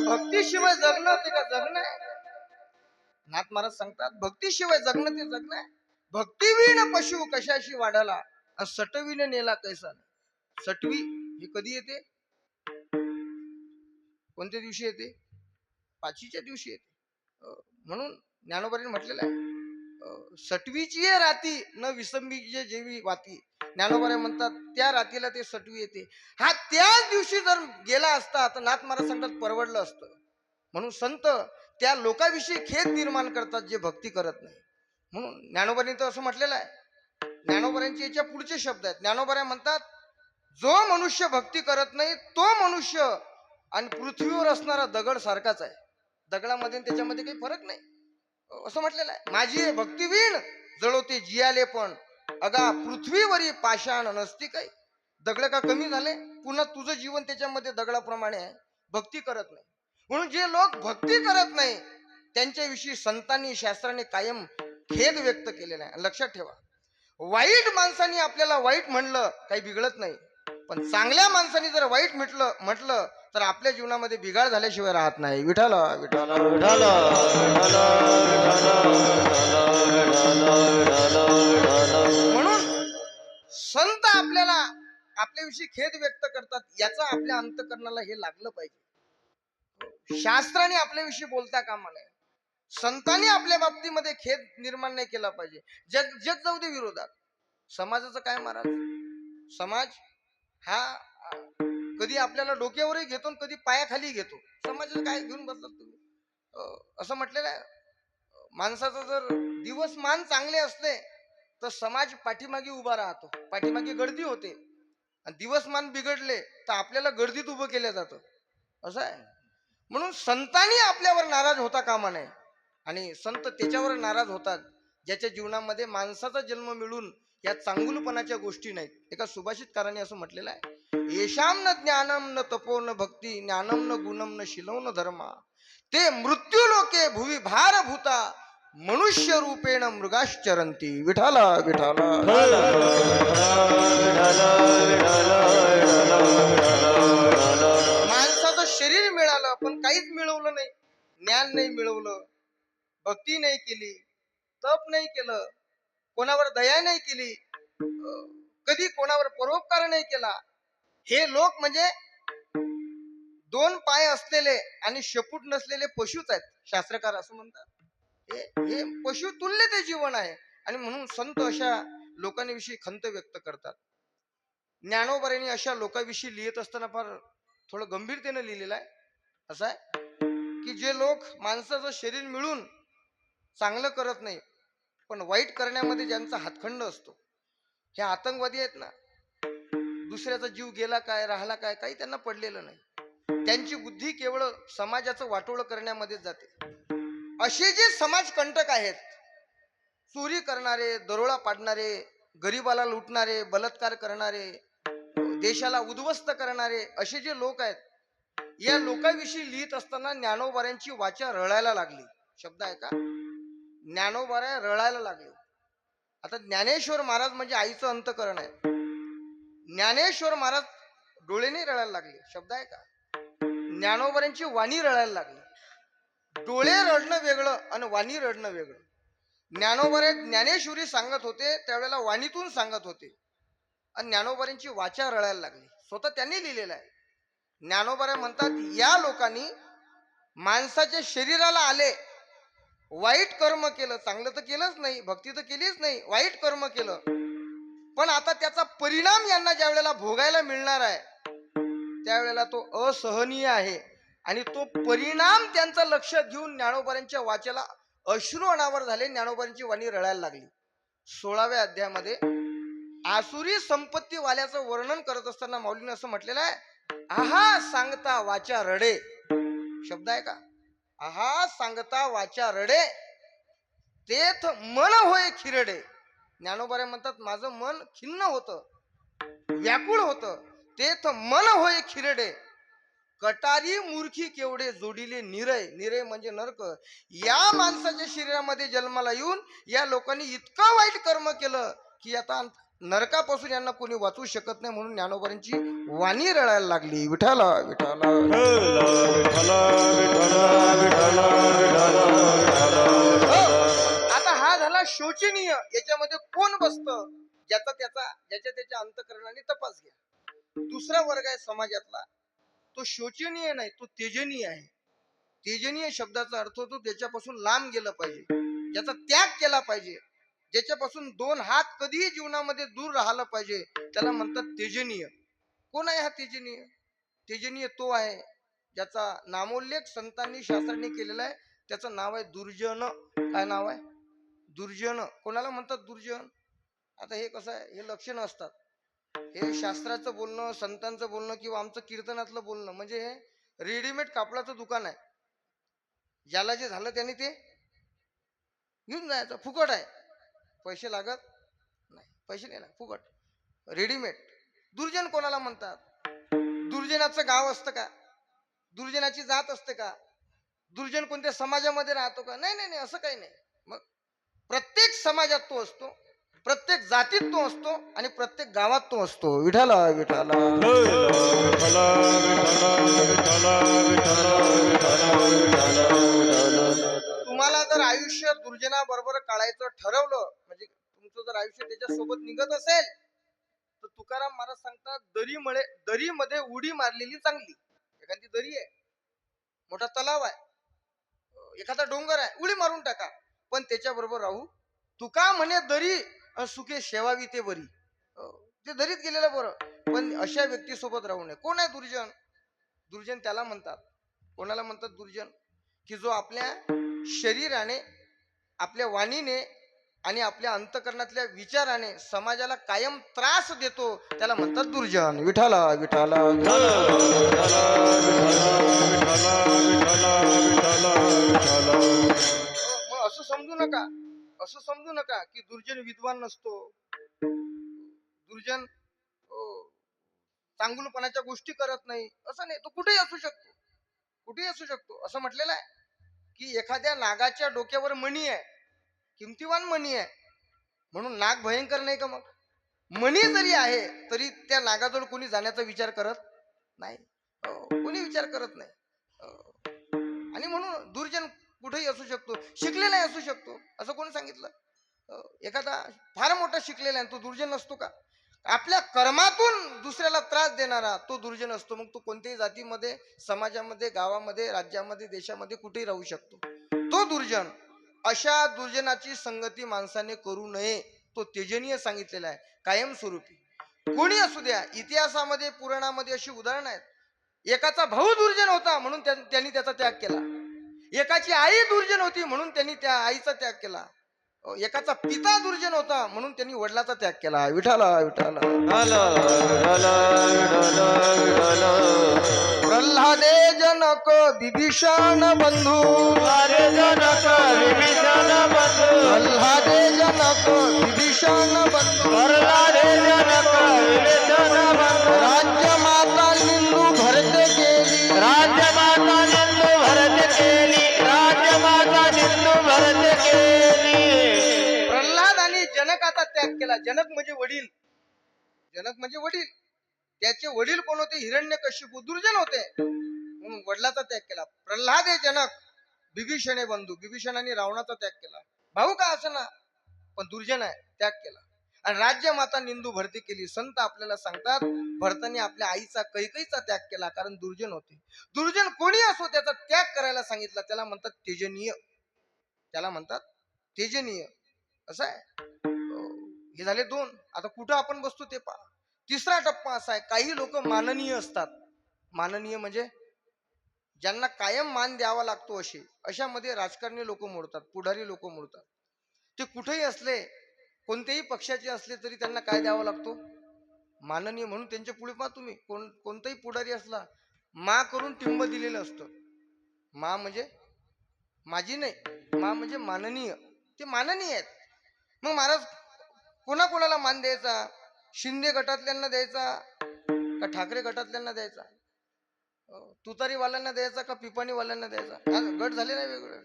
भक्तीशिवाय जगणं ते का जगणं आहे? नाथ महाराज सांगतात, भक्तीशिवाय जगणं ते जगणं आहे. भक्तीविण पशु कशाशी वाढला. आणि सटवीने नेला कैसा. सटवी हे कधी येते, कोणत्या दिवशी येते? पाचीच्या दिवशी येते. म्हणून ज्ञानोबाने म्हटलेलं आहे, सटवीची आहे राती न विसंबीची जेवी वाती. ज्ञानोबा म्हणतात त्या रातीला ते सटवी येते. हा त्याच दिवशी जर गेला असता तर नाथ महाराज सांगतात परवडलं असतं. म्हणून संत त्या लोकांविषयी खेद निर्माण करतात जे भक्ती करत नाही. म्हणून ज्ञानोबांनी तर असं म्हटलेलं आहे. ज्ञानोबांचे याच्या पुढचे शब्द आहेत. ज्ञानोबा म्हणतात, जो मनुष्य भक्ती करत नाही तो मनुष्य आणि पृथ्वीवर असणारा दगड सारखाच आहे. दगडामध्ये त्याच्यामध्ये काही फरक नाही असं म्हटलेलं आहे. माझी भक्तीवीण जळवते जियाले पण अगा पृथ्वीवरी पाषाण नसती काही. दगड का कमी झाले? पुन्हा तुझं जीवन त्याच्यामध्ये दगडाप्रमाणे आहे. भक्ती करत नाही. म्हणून जे लोक भक्ती करत नाही त्यांच्याविषयी संतांनी शास्त्राने कायम खेद व्यक्त केलेला आहे. लक्षात ठेवा, वाईट माणसाने आपल्याला वाईट म्हणलं काही बिघडत नाही, पण चांगल्या माणसाने जर वाईट म्हटलं तर आपल्या जीवनामध्ये बिघाड झाल्याशिवाय राहत नाही. विठ्ठल विठ्ठल विठ्ठल म्हणून संत आपल्याला आपल्याविषयी खेद व्यक्त करतात, याचा आपल्या अंतकरणाला हे लागलं पाहिजे. शास्त्राने आपल्याविषयी बोलता कामा नये. संतांनी आपल्या बाबतीमध्ये खेद निर्माण नाही केला पाहिजे. जग जाऊ दे विरोधात. समाजाचं काय महाराज? समाज हा कधी आपल्याला डोक्यावरही घेतो, कधी पायाखाली घेतो. समाजाचं काय घेऊन बसलात तुम्ही? असं म्हटलेलं आहे, माणसाचं जर दिवसमान चांगले असले तर समाज पाठीमागे उभा राहतो, पाठीमागे गर्दी होते. आणि दिवसमान बिघडले तर आपल्याला गर्दीत उभं केलं जातं. असं आहे. म्हणून संतांनी आपल्यावर नाराज होता कामा नये. आणि संत त्याच्यावर नाराज होतात ज्याच्या जीवनामध्ये माणसाचा जन्म मिळून या चांगुलपणाच्या गोष्टी नाहीत. एका सुभाषितकाराने असं म्हटलेलं आहे, येशाम न ज्ञानम न तपो न भक्ती ज्ञानम न गुणम न शिलो न धर्मा ते मृत्यू लोके भुवी भार भूता मनुष्य रूपेण मृगाश्चरंती. विठाल विठाल माणसाचं शरीर मिळालं पण काहीच मिळवलं नाही. ज्ञान नाही मिळवलं, भक्ती नाही केली, तप नाही केलं, कोणावर दया नाही केली, कधी कोणावर परोपकार नाही केला. हे लोक म्हणजे दोन पाय असलेले आणि शेपूट नसलेले पशुच आहेत. शास्त्रकार असं म्हणतात, हे पशु तुल्य ते जीवन आहे. आणि म्हणून संत अशा लोकांविषयी खंत व्यक्त करतात. ज्ञानोबांनी अशा लोकांविषयी लिहित असताना फार थोडं गंभीरतेने लिहिलेलं आहे. असं आहे की जे लोक माणसाचं शरीर मिळून चांगलं करत नाही पण वाईट करण्यामध्ये ज्यांचा हातखंड असतो, हे आतंकवादी आहेत ना. दुसऱ्याचा जीव गेला काय राहिला काय काही त्यांना पडलेलं नाही. त्यांची बुद्धी केवळ समाजाचं वाटोळं करण्यामध्येच जाते. असे जे समाजकंटक आहेत, चोरी करणारे, दरोडा पाडणारे, गरीबाला लुटणारे, बलात्कार करणारे, देशाला उद्ध्वस्त करणारे असे जे लोक आहेत, या लोकांविषयी लिहित असताना ज्ञानोबांची वाचा रळायला लागली. शब्द आहे का? ज्ञानोबाऱ्या रळायला लागले. आता ज्ञानेश्वर महाराज म्हणजे आईचं अंतकरण आहे. ज्ञानेश्वर महाराज डोळेने रळायला लागले. शब्द आहे का? ज्ञानोबांची वाणी रळायला लागली. डोळे रडणं वेगळं आणि वाणी रडणं वेगळं. ज्ञानोबारे ज्ञानेश्वरी सांगत होते त्यावेळेला वाणीतून सांगत होते आणि ज्ञानोबांची वाचा रळायला लागली. स्वतः त्यांनी लिहिलेलं आहे. ज्ञानोबारे म्हणतात, या लोकांनी माणसाच्या शरीराला आले, वाईट कर्म केलं, चांगलं तर केलंच नाही, भक्ती तर केलीच नाही, वाईट कर्म केलं. पण आता त्याचा परिणाम यांना ज्या वेळेला भोगायला मिळणार आहे त्यावेळेला तो असहनीय आहे. आणि तो परिणाम त्यांचा लक्षात घेऊन ज्ञानोबांच्या वाचेला अश्रू अनावर झाले. ज्ञानोबांची वाणी रडायला लागली. 16व्या अध्यायामध्ये आसुरी संपत्ती वाल्याचं वर्णन करत असताना माऊलीने असं म्हटलेलं आहे, आहा सांगता वाचा रडे. शब्द आहे का? आहा सांगता वाचा रडे तेथ मन होय खिरडे. ज्ञानोबा म्हणतात, माझं मन खिन्न होतं, व्याकुळ होतं. तेथ मन होय खिरडे कटारी मूर्खी केवढे जोडिले निरय. निरय म्हणजे नरक. या माणसाच्या शरीरामध्ये जन्माला येऊन या लोकांनी इतकं वाईट कर्म केलं की आता नरकापासून यांना कोणी वाचू शकत नाही. म्हणून ज्ञानोबांची वाणी रडायला लागली. विठाला विठाला आता हा झाला शोचनीय. याच्यामध्ये कोण बसतं? ज्याचा त्याच्या अंतःकरणाने तपास घ्या. दुसरा वर्ग आहे समाजातला, तो शोचनीय नाही, तो तेजनीय आहे. तेजनीय शब्दाचा अर्थ होतो त्याच्यापासून लांब गेलं पाहिजे, ज्याचा त्याग केला पाहिजे, ज्याच्यापासून दोन हात कधीही जीवनामध्ये दूर राहिलं पाहिजे, त्याला म्हणतात तेजनीय. कोण आहे हा तेजनीय? तेजनीय तो आहे ज्याचा नामोल्लेख संतांनी शास्त्रांनी केलेला आहे. त्याचं नाव आहे दुर्जन. काय नाव आहे? दुर्जन. कोणाला म्हणतात दुर्जन? आता हे कसं आहे, हे लक्षण असतात. हे शास्त्राचं बोलणं, संतांचं बोलणं किंवा आमचं कीर्तनातलं बोलणं म्हणजे हे रेडीमेड कापडाचं दुकान आहे. ज्याला जे झालं त्याने ते घेऊन जायचं, फुकट आहे, पैसे लागत नाही, पैसे नाही ना, फुकट, रेडीमेड. दुर्जन कोणाला म्हणतात? दुर्जनाचं गाव असतं का? दुर्जनाची जात असते का? दुर्जन कोणत्या समाजामध्ये राहतो का? नाही नाही नाही, असं काही नाही. मग प्रत्येक समाजात तो असतो, प्रत्येक जातीत तो असतो आणि प्रत्येक गावात तो असतो. विठाला विठाला विठ्ठला विठ्ठला विठ्ठला विठ्ठला विठ्ठला विठ्ठला. तुम्हाला जर आयुष्य दुर्जनाबरोबर काढायचं ठरवलं, म्हणजे तुमचं जर आयुष्य त्याच्यासोबत निघत असेल, तर तुकाराम महाराज सांगतात, दरीमध्ये उडी मारलेली चांगली. एखादी दरी आहे, मोठा तलाव आहे, एखादा डोंगर आहे, उडी मारून टाका, पण त्याच्या बरोबर राहू तुका म्हणे दरी सुखे शेवावी ते बरी. ते दरीत गेलेलं बरं, पण अशा व्यक्ती सोबत राहू नये. कोण आहे दुर्जन? दुर्जन त्याला म्हणतात. कोणाला म्हणतात दुर्जन? की जो आपल्या शरीराने, आपल्या वाणीने आणि आपल्या अंतःकरणातल्या विचाराने समाजाला कायम त्रास देतो, त्याला म्हणतात दुर्जन. विठाला विठाला मग असं समजू नका की दुर्जन विद्वान नसतो, दुर्जन चांगुलपणाच्या गोष्टी करत नाही, असं नाही. तो कुठेही असू शकतो, कुठेही असू शकतो. असं म्हटलेलं आहे की एखाद्या नागाच्या डोक्यावर मणी आहे, किमतीवान मणी आहे, म्हणून नाग भयंकर नाही का? मग मणी जरी आहे तरी त्या नागाजवळ कोणी जाण्याचा विचार करत नाही, कोणी विचार करत नाही. आणि म्हणून दुर्जन कुठेही असू शकतो, शिकलेला असू शकतो. असं कोणी सांगितलं? एखादा फार मोठा शिकलेला आहे, तो दुर्जन नसतो का? आपल्या कर्मातून दुसऱ्याला त्रास देणारा तो दुर्जन असतो. मग तो कोणत्याही जातीमध्ये, समाजामध्ये, गावामध्ये, राज्यामध्ये, देशामध्ये कुठेही राहू शकतो, तो दुर्जन. अशा दुर्जनाची संगती माणसाने करू नये, तो तेजनीय सांगितलेला आहे कायमस्वरूपी. कोणी असू द्या, इतिहासामध्ये, पुराणामध्ये अशी उदाहरणं आहेत. एकाचा भाऊ दुर्जन होता म्हणून त्यांनी त्याचा त्याग केला, एकाची आई दुर्जन होती म्हणून त्यांनी त्या आईचा त्याग केला, एकाचा पिता दुर्जन होता म्हणून त्यांनी वडिलाचा त्याग केला. विठाला विठाला प्रल्हादे जनक विभीषण बंधू, प्रल्हादे जनक विभीषण बंधू, राज्य माता निंदू भरते केली, प्रल्हाद आणि जनकाचा त्याग केला. जनक म्हणजे वडील, जनक म्हणजे वडील. त्याचे वडील कोण होते? हिरण्यकशिपू, दुर्जन होते, म्हणून वडिलाचा त्याग केला. प्रल्हाद हे जनक, विभीषणे बंधू, विभीषणाने रावणाचा त्याग केला. भाऊ का असं ना, पण दुर्जन आहे, त्याग केला. आणि राज्य माता निंदू भरती केली. संत आपल्याला सांगतात, भरताने आपल्या आईचा, कैकईचा त्याग केला, कारण दुर्जन होते. दुर्जन कोणी असो त्याचा त्याग करायला सांगितला, त्याला म्हणतात तेजनीय, त्याला म्हणतात तेजनीय. असं आहे. हे झाले दोन. आता कुठं आपण बसतो ते पहा. तिसरा टप्पा असा आहे, काही लोक माननीय असतात. माननीय म्हणजे ज्यांना कायम मान द्यावा लागतो, अशामध्ये राजकारणी लोक मोडतात, पुढारी लोक मोडतात. ते कुठेही असले, कोणत्याही पक्षाचे असले तरी त्यांना काय द्यावा लागतो? माननीय. म्हणून त्यांच्या पुढे पहा तुम्ही, कोणताही पुढारी असला, मा करून टिंब दिलेलं असतं. मा म्हणजे माझी नाही, मा म्हणजे माननीय. ते माननीय आहेत. मग महाराज कोणाकोणाला मान द्यायचा? शिंदे गटातल्यांना द्यायचा का ठाकरे गटातल्यांना द्यायचा? तुतारीवाल्यांना द्यायचा का पिपाणीवाल्यांना द्यायचा? गट झाले नाही वेगवेगळे,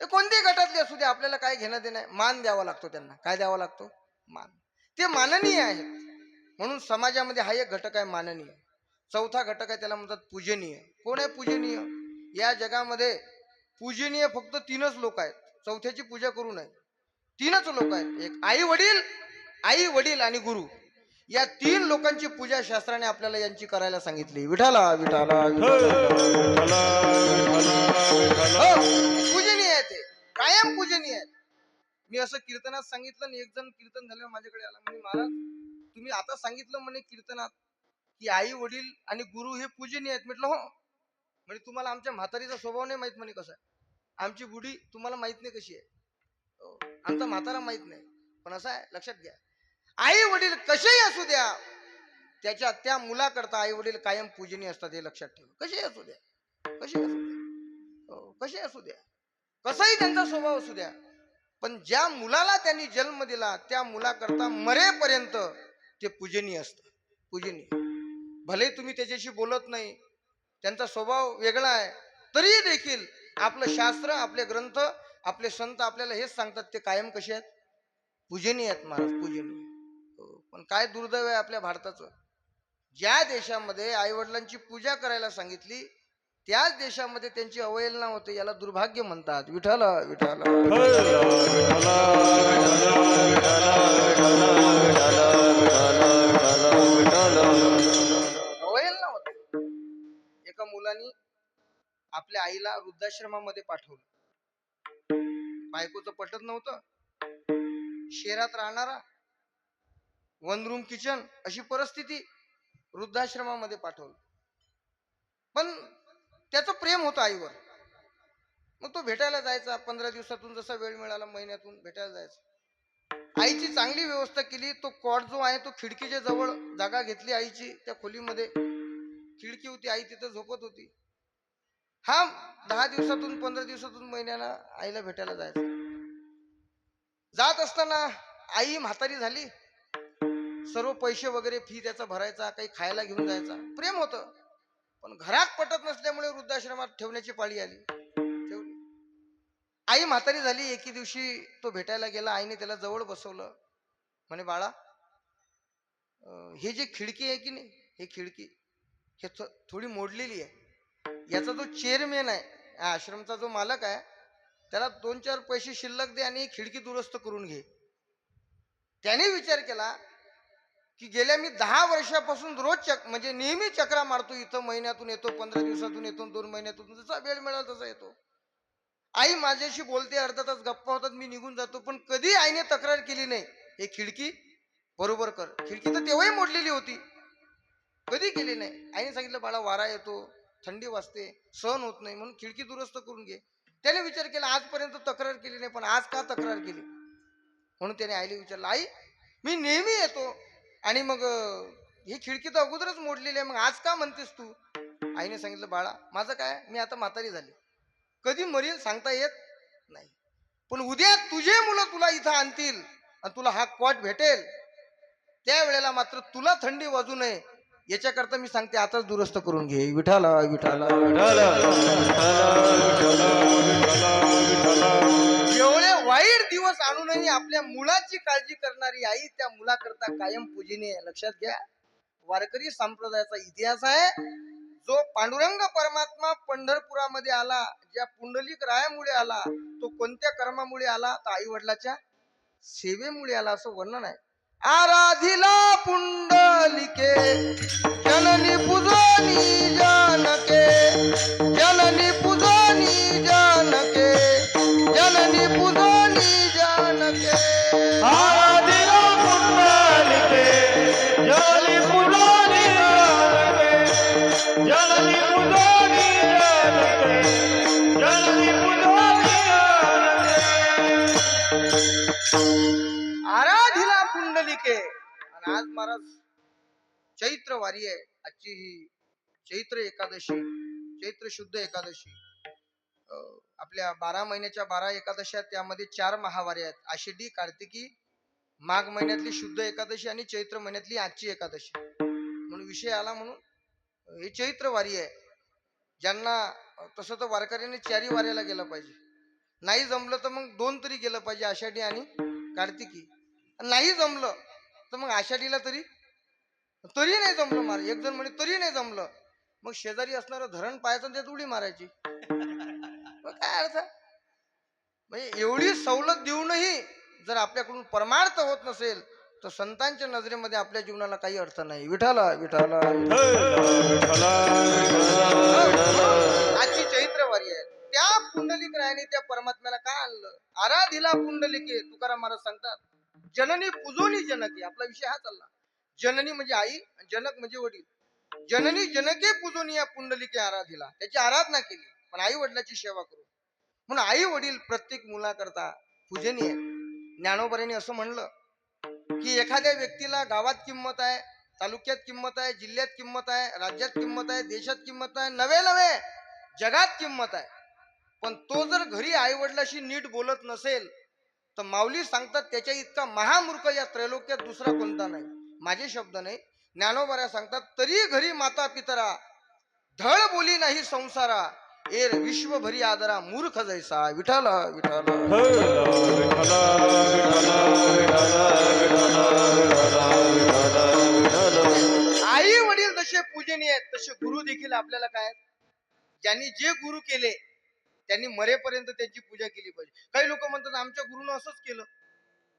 कोणत्याही गटातले असू दे, आपल्याला काय घेणं देणं आहे? मान द्यावा लागतो त्यांना. काय द्यावा लागतो? मान. ते माननीय आहेत. म्हणून समाजामध्ये हा एक घटक आहे माननीय. चौथा घटक आहे, त्याला म्हणतात पूजनीय. कोण आहे पूजनीय? या जगामध्ये पूजनीय फक्त तीनच लोक आहेत, चौथ्याची पूजा करू नये. तीनच लोक आहेत, एक आई वडील, आई वडील आणि गुरु या तीन लोकांची पूजा शास्त्राने आपल्याला यांची करायला सांगितली. विठाला विठाला पूजनीय आहे ते, कायम पूजनीय आहे. मी असं कीर्तनात सांगितलं आणि एक जण कीर्तन झाल्यावर माझ्याकडे आला म्हणे, महाराज तुम्ही आता सांगितलं म्हणे कीर्तनात की आई वडील आणि गुरु हे पूजनीय आहेत. म्हटलं हो. म्हणजे तुम्हाला आमच्या म्हातारीचा स्वभाव नाही माहित म्हणे कसा आहे. आमची बुडी तुम्हाला माहित नाही कशी आहे. हो, आमचा म्हातारा माहित नाही, पण असं आहे लक्षात घ्या, आई वडील कसेही असू द्या त्या मुलाकरता आई वडील कायम पूजनीय असतात, हे लक्षात ठेवा. कसेही असू द्या, कसेही असू द्या, कसे असू द्या, कसाही त्यांचा स्वभाव असू द्या, पण ज्या मुलाला त्यांनी जन्म दिला त्या मुलाकरता मरेपर्यंत ते पूजनीय असतं. पूजनीय भले तुम्ही त्याच्याशी बोलत नाही, त्यांचा स्वभाव वेगळा आहे, तरी देखील आपलं शास्त्र, आपले ग्रंथ, आपले संत आपल्याला हेच सांगतात, ते कायम कसे आहेत, पूजनीय आहेत महाराज, पूजनीय. पण काय दुर्दैव आहे आपल्या भारताचं, ज्या देशामध्ये आई वडिलांची पूजा करायला सांगितली त्याच देशामध्ये त्यांची अवहेलना होते. याला दुर्भाग्य म्हणतात. विठाला विठाला अवहेलना होते. एका मुलाने आपल्या आईला वृद्धाश्रमामध्ये पाठवलं. बायकोचं पटत नव्हतं, शहरात राहणारा, वन रूम किचन अशी परिस्थिती, वृद्धाश्रमामध्ये पाठवलं. पण त्याचं प्रेम होतं आईवर. मग तो भेटायला जायचा, 15 दिवसातून जसा वेळ मिळाला महिन्यातून भेटायला जायचा. आईची चांगली व्यवस्था केली. तो कॉट जो आहे तो खिडकीच्या जवळ जागा घेतली आईची, त्या खोलीमध्ये खिडकी होती, आई तिथं झोपत होती. हा 10 दिवसातून 15 दिवसातून महिन्याला आईला भेटायला जायचा. जात असताना आई म्हातारी झाली, सर्व पैसे वगैरे फी त्याचा भरायचा, काही खायला घेऊन जायचा, प्रेम होतं. पण घरात पटत नसल्यामुळे वृद्धाश्रमात ठेवण्याची पाळी आली, ठेवली. आई म्हातारी झाली. एके दिवशी तो भेटायला गेला. आईने त्याला जवळ बसवलं, म्हणे बाळा, हे जे खिडकी आहे की नाही, हे खिडकी हे थोडी मोडलेली आहे. याचा जो चेअरमॅन आहे, आश्रमचा जो मालक आहे, त्याला 2-4 पैसे शिल्लक दे आणि खिडकी दुरुस्त करून घे. त्याने विचार केला की गेल्या मी 10 वर्षापासून रोज म्हणजे नेहमी चक्रा मारतो इथं, महिन्यातून येतो, 15 दिवसातून येतो, 2 महिन्यातून, जसा वेळ मिळाला तसा येतो. आई माझ्याशी बोलते, अर्धा तास गप्पा होतात, मी निघून जातो, पण कधी आईने तक्रार केली नाही, हे खिडकी बरोबर कर. खिडकी तर तेव्हाही मोडलेली होती, कधी केली नाही. आईने सांगितलं बाळा, वारा येतो, थंडी वाजते, सहन होत नाही, म्हणून खिडकी दुरुस्त करून घे. त्याने विचार केला, आजपर्यंत तक्रार केली नाही, पण आज का तक्रार केली. म्हणून त्याने आईला विचारलं, आई मी नेहमी येतो आणि मग ही खिडकी तर अगोदरच मोडलेली आहे, मग आज का म्हणतेस तू. आईने सांगितलं बाळा, माझं काय, मी आता म्हातारी झाली, कधी मरील सांगता येत नाही, पण उद्या तुझे मुलं तुला इथं आणतील आणि तुला हा कॉट भेटेल, त्यावेळेला मात्र तुला थंडी वाजू नये याच्याकरता मी सांगते, आताच दुरुस्त करून घे. विठाला विठाला एवढे वाईट दिवस आणूनही आपल्या मुलाची काळजी करणारी आई त्या मुलाकरता कायम पूजनीय आहे. लक्षात घ्या, वारकरी संप्रदायाचा इतिहास आहे. जो पांडुरंग परमात्मा पंढरपुरामध्ये आला, ज्या पुंडलिक रायामुळे आला, तो कोणत्या कर्मामुळे आला, तर आई वडिलाच्या सेवेमुळे आला, असं वर्णन आहे. आराधिला पुंडलिके जननी पूजनी जानके, जननी पूजनी जानके, जननी पूजनी जानके. आराधिला पुंडलिके जननी पूजनी जानके, जननी पूजनी जानके, जननी पूजनी जानके. आराधिला पुंडलिके. आणि आज महाराज चैत्र वारी आहे. आजची ही चैत्र एकादशी, चैत्र शुद्ध एकादशी. आपल्या 12 महिन्याच्या 12 एकादशी, त्यामध्ये 4 महावारी आहेत, आषाढी, कार्तिकी, माघ महिन्यातली शुद्ध एकादशी आणि चैत्र महिन्यातली आजची एकादशी. म्हणून विषय आला, म्हणून हे चैत्र वारी आहे. ज्यांना तसं तर वारकऱ्यांनी 4ही वाऱ्याला गेलं पाहिजे, नाही जमलं तर मग 2 तरी गेलं पाहिजे, आषाढी आणि कार्तिकी. नाही जमलं तर मग आषाढीला तरी नाही जमलं मार. एक जण म्हणे तरी नाही जमलं, मग शेजारी असणारं धरण पाहायचं, त्यात उडी मारायची. मग काय अर्थ. म्हणजे एवढी सवलत देऊनही जर आपल्याकडून परमार्थ होत नसेल तर संतांच्या नजरेमध्ये आपल्या जीवनाला काही अर्थ नाही. विठाला विठाला आजची चैत्रवारी आहे. त्या पुंडलिक रायाने त्या परमात्म्याला काय आणलं? आराधिला पुंडलिके. तुकाराम महाराज सांगतात, जननी पूजोनी जनके. आपला विषय हा चालला. जननी म्हणजे आई, जनक म्हणजे वडील. जननी जनके पूजोनी या पुंडलिके आराधिला. त्याची आराधना केली, पण आई वडिलाची सेवा करू म्हणून आई वडील प्रत्येक मुलाकरता पूजनीय. ज्ञानोबरांनी असं म्हणलं की एखाद्या व्यक्तीला गावात किंमत आहे, तालुक्यात किंमत आहे, जिल्ह्यात किंमत आहे, राज्यात किंमत आहे, देशात किंमत आहे, नवे नवे जगात किंमत आहे. पण तो जर घरी आई वडिलाशी नीट बोलत नसेल तर माऊली सांगतात त्याच्या इतका महामूर्ख या त्रैलोक्यात दुसरा कोणता नाही. माझे शब्द नाही, ज्ञानोबा सांगतात, तरी घरी माता पितरा धड बोली नाही संसारा, एर विश्वभरी आदरा मूर्ख जैसा. विठाल विठाल आई वडील जसे पूजनीय आहेत तसे गुरु देखील आपल्याला काय, ज्यांनी जे गुरु केले त्यांनी मरेपर्यंत त्यांची पूजा केली पाहिजे. काही लोक म्हणतात आमच्या गुरुनं असंच केलं.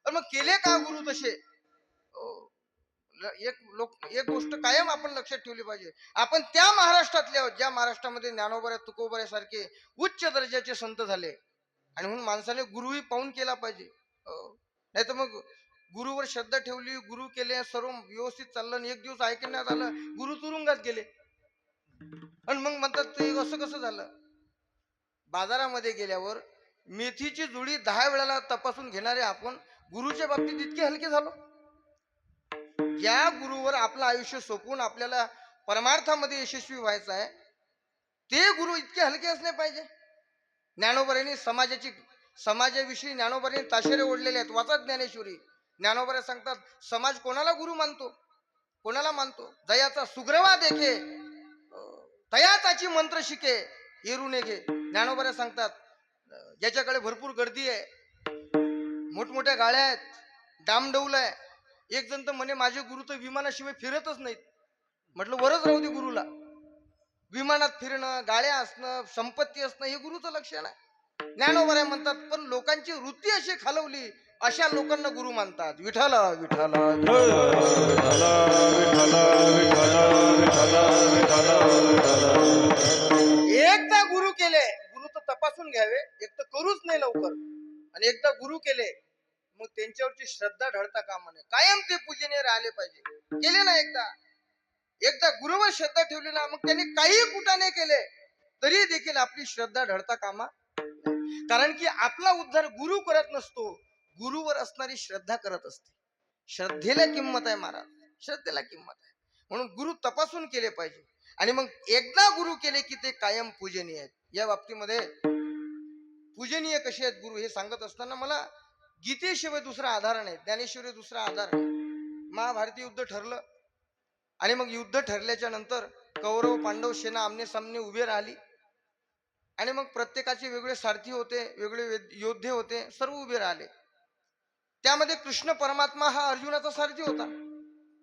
तर मग केले का गुरु तसे? एक गोष्ट कायम आपण लक्षात ठेवली पाहिजे, आपण त्या महाराष्ट्रातले आहोत ज्या महाराष्ट्रामध्ये ज्ञानोबा तुकोबा सारखे उच्च दर्जाचे संत झाले. आणि म्हणून माणसाने गुरुही पाहून केला पाहिजे. नाही तर मग गुरुवर श्रद्धा ठेवली, गुरु केले, सर्व व्यवस्थित चाललं आणि एक दिवस ऐकण्यात आलं गुरु तुरुंगात गेले. आणि मग म्हणतात ते असं कसं झालं? बाजारामध्ये गेल्यावर मेथीची जुडी 10 वेळाला तपासून घेणारे आपण गुरुच्या बाबतीत इतके हलके झालो. ज्या गुरुवर आपलं आयुष्य सोपवून आपल्याला परमार्थामध्ये यशस्वी व्हायचं आहे ते गुरु इतके हलके असले पाहिजे. ज्ञानोबरांनी समाजाविषयी ज्ञानोबरांनी ताशेरे ओढलेले आहेत. वाचा ज्ञानेश्वरी. ज्ञानोबा सांगतात समाज कोणाला गुरु मानतो, कोणाला मानतो? दयाचा सुग्रवा देखे, दयाचाची मंत्र शिके, येरुने घे. ज्ञानोबा सांगतात ज्याच्याकडे भरपूर गर्दी आहे, मोठमोठ्या गाड्या आहेत, डामडौल आहे. एक जण तर म्हणे माझे गुरु तर विमानाशिवाय फिरतच नाहीत. म्हटलं वरच राहू दे गुरुला. विमानात फिरणं, गाड्या असणं, संपत्ती असणं हे गुरुचं लक्षण आहे. ज्ञानोबा म्हणतात पण लोकांची वृत्ती अशी खालवली अशा लोकांना गुरु मानतात. विठाला विठाला एकदा गुरु केले, गुरु तर तपासून घ्यावे, एक तर करूच नाही लवकर. आणि एकदा गुरु केले मग त्यांच्यावरची श्रद्धा ढळता कामा नये, कायम ते पूजनीय राहिले पाहिजे. केले ना एकदा गुरुवर श्रद्धा ठेवली ना मग त्यांनी काही कुटाने केले तरी देखील आपली श्रद्धा ढळता कामा. कारण की आपला उद्धार गुरु करत नसतो, गुरुवर असणारी श्रद्धा करत असते. श्रद्धेला किंमत आहे महाराज, श्रद्धेला किंमत आहे. म्हणून गुरु तपासून केले पाहिजे. आणि मग एकदा गुरु केले की ते कायम पूजनीय आहेत. या बाबतीमध्ये पूजनीय कसे आहेत गुरु हे सांगत असताना मला गीतेशिवाय दुसरा आधार नाही, ज्ञानेश्वरी दुसरा आधार नाही. महाभारती युद्ध ठरलं आणि मग युद्ध ठरल्याच्या नंतर कौरव पांडव सेना आमने सामने उभे राहिली आणि मग प्रत्येकाचे वेगळे सारथी होते, वेगळे योद्धे होते, सर्व उभे राहिले. त्यामध्ये कृष्ण परमात्मा हा अर्जुनाचा सारथी होता.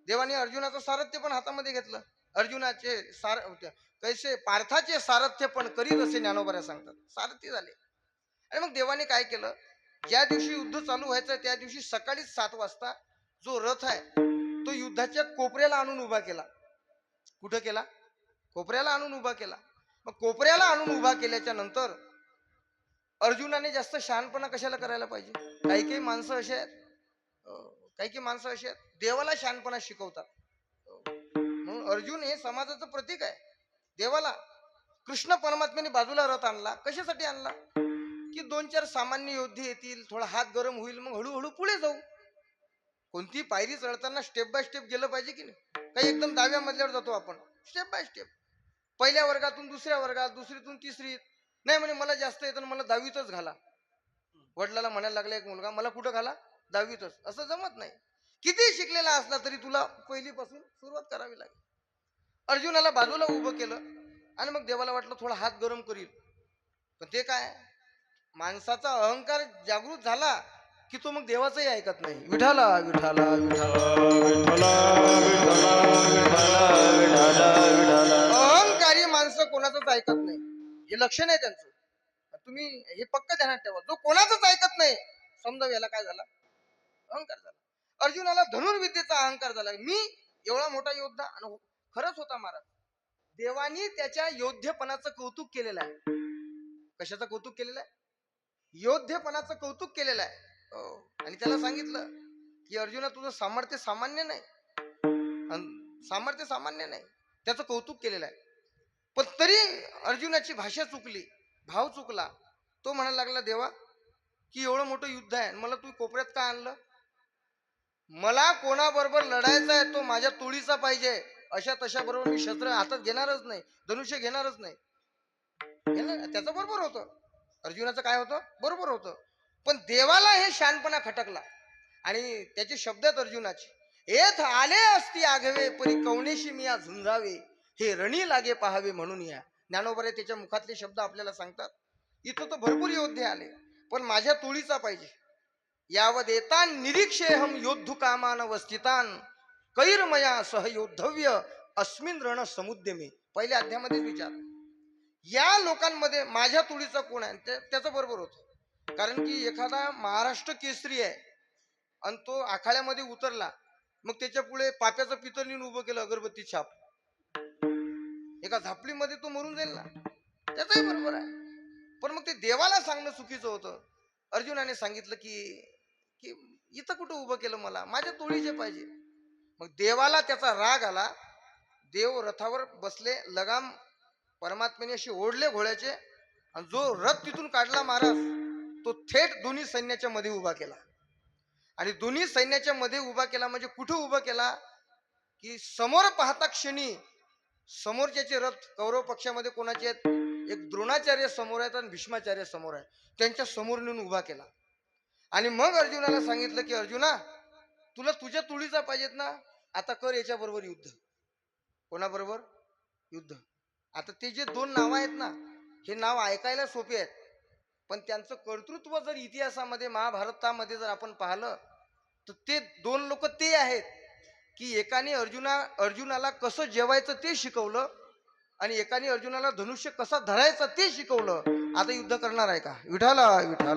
देवाने अर्जुनाचं सारथ्य पण हातामध्ये घेतलं. अर्जुनाचे कैसे पार्थाचे सारथ्य पण करीत असे ज्ञानोबा सांगतात. सारथी झाले. आणि मग देवाने काय केलं, ज्या दिवशी युद्ध चालू व्हायचं त्या दिवशी सकाळीच 7 वाजता जो रथ आहे तो युद्धाच्या कोपऱ्याला आणून उभा केला. कुठं केला? कोपऱ्याला आणून उभा केला. मग कोपऱ्याला आणून उभा केल्याच्या नंतर अर्जुनाने जास्त शहाणपणा कशाला करायला पाहिजे? काही माणसं असे आहेत, काही माणसं असे आहेत देवाला शहाणपणा शिकवतात. म्हणून अर्जुन हे समाजाचं प्रतीक आहे. देवाला कृष्ण परमात्म्याने बाजूला रथ आणला. कशासाठी आणला? की 2-4 सामान्य योद्धे येतील, थोडा हात गरम होईल, मग हळूहळू पुढे जाऊ. कोणती पायरी चढताना स्टेप बाय स्टेप गेलं पाहिजे की नाही? काही एकदम 10व्या मजल्यावर जातो आपण, स्टेप बाय स्टेप. पहिल्या वर्गातून दुसऱ्या वर्गात, दुसरीतून तिसरीत. नाही म्हणे मला जास्त येतं मला 10वीतच घाला. वडिलाला म्हणायला लागला एक मुलगा, मला कुठं घाला? 10वीतच. असं जमत नाही. किती शिकलेला असला तरी तुला पहिलीपासून सुरुवात करावी लागेल. अर्जुनाला बाजूला उभं केलं आणि मग देवाला वाटलं थोडा हात गरम करील. पण ते काय, माणसाचा अहंकार जागृत झाला की तो मग देवाचंही ऐकत नाही. विठाला विठाला अहंकारी माणसं कोणाचंच ऐकत नाही, हे लक्षण आहे त्यांचं. तुम्ही हे पक्क ध्यानात ठेवा. जो कोणाचंच ऐकत नाही समजा याला काय झाला? अहंकार झाला. अर्जुनाला धनुर्विद्येचा अहंकार झाला. मी एवढा मोठा योद्धा, आणि खरंच होता महाराज. देवानी त्याच्या योद्धेपणाचं कौतुक केलेलं आहे. कशाचं कौतुक केलेलं आहे? योद्धेपणाचं कौतुक केलेलं आहे. आणि त्याला सांगितलं की अर्जुना, तुझं सामर्थ्य सामान्य नाही, सामर्थ्य सामान्य नाही. त्याचं कौतुक केलेलं आहे. पण तरी अर्जुनाची भाषा चुकली, भाव चुकला. तो म्हणायला लागला, देवा की एवढं मोठं युद्ध आहे, मला तू कोपऱ्यात का आणलं? मला कोणाबरोबर लढायचा आहे तो माझ्या तोळीचा पाहिजे. अशा तशा बरोबर मी शस्त्र हातात घेणारच नाही, धनुष्य घेणारच नाही. त्याचं बरोबर होतं, अर्जुनाचं काय होतं, बरोबर होतं. पण देवाला हे शहाणपणा खटकला. आणि त्याचे शब्द आहेत अर्जुनाचे, एथ आले असती आघवे परी कवणेशी मी झुंजावे, हे रणी लागे पाहावे म्हणून या. ज्ञानोबा त्याच्या मुखातले शब्द आपल्याला सांगतात. इथं तर भरपूर योद्धे आले, पण माझ्या तोळीचा पाहिजे. यावद येतान निरीक्षेहम योद्धु कामान वस्थितान कैरमया सहयोद्धव्य अस्मिन रण समुद्यमे. पहिल्या अध्यायामध्येच विचार, या लोकांमध्ये माझ्या तोळीचा कोण आहे? त्याचं बरोबर होतं. कारण की एखादा महाराष्ट्र केसरी आहे आणि तो आखाड्यामध्ये उतरला, मग त्याच्या पुढे पाप्याचं पितळ नेऊन उभं केलं, अगरबत्ती छाप, एका झापडीमध्ये तो मरून जाईल ना. त्याचंही बरोबर आहे. पण मग ते देवाला सांगणं चुकीचं होतं. अर्जुनाने सांगितलं की इथं कुठं उभं केलं, मला माझ्या तोळीचे पाहिजे. मग देवाला त्याचा राग आला. देव रथावर बसले, लगाम परमात्म्याने अशी ओढले घोड्याचे, आणि जो रथ तिथून काढला महाराज, तो थेट दोन्ही सैन्याच्या मध्ये उभा केला. आणि दोन्ही सैन्याच्या मध्ये उभा केला म्हणजे कुठं उभा केला की समोर पाहता क्षणी समोरच्याचे रथ कौरव पक्षामध्ये कोणाचे आहेत, एक द्रोणाचार्य समोर आहेत आणि भीष्माचार्य समोर आहे, त्यांच्या समोर नेऊन उभा केला. आणि मग अर्जुनाला सांगितलं की अर्जुना, तुला तुझ्या तुळीचा पाहिजेत ना, आता कर याच्या बरोबर युद्ध. कोणाबरोबर युद्ध? आता ते जे दोन नाव आहेत ना, हे नाव ऐकायला सोपे आहेत, पण त्यांचं कर्तृत्व जर इतिहासामध्ये महाभारतामध्ये जर आपण पाहिलं तर ते दोन लोक ते आहेत की एकाने अर्जुनाला कसं जेवायचं ते शिकवलं, आणि एकाने अर्जुनाला धनुष्य कसा धरायचं ते शिकवलं. आता युद्ध करणार आहे का? विठाला विठाला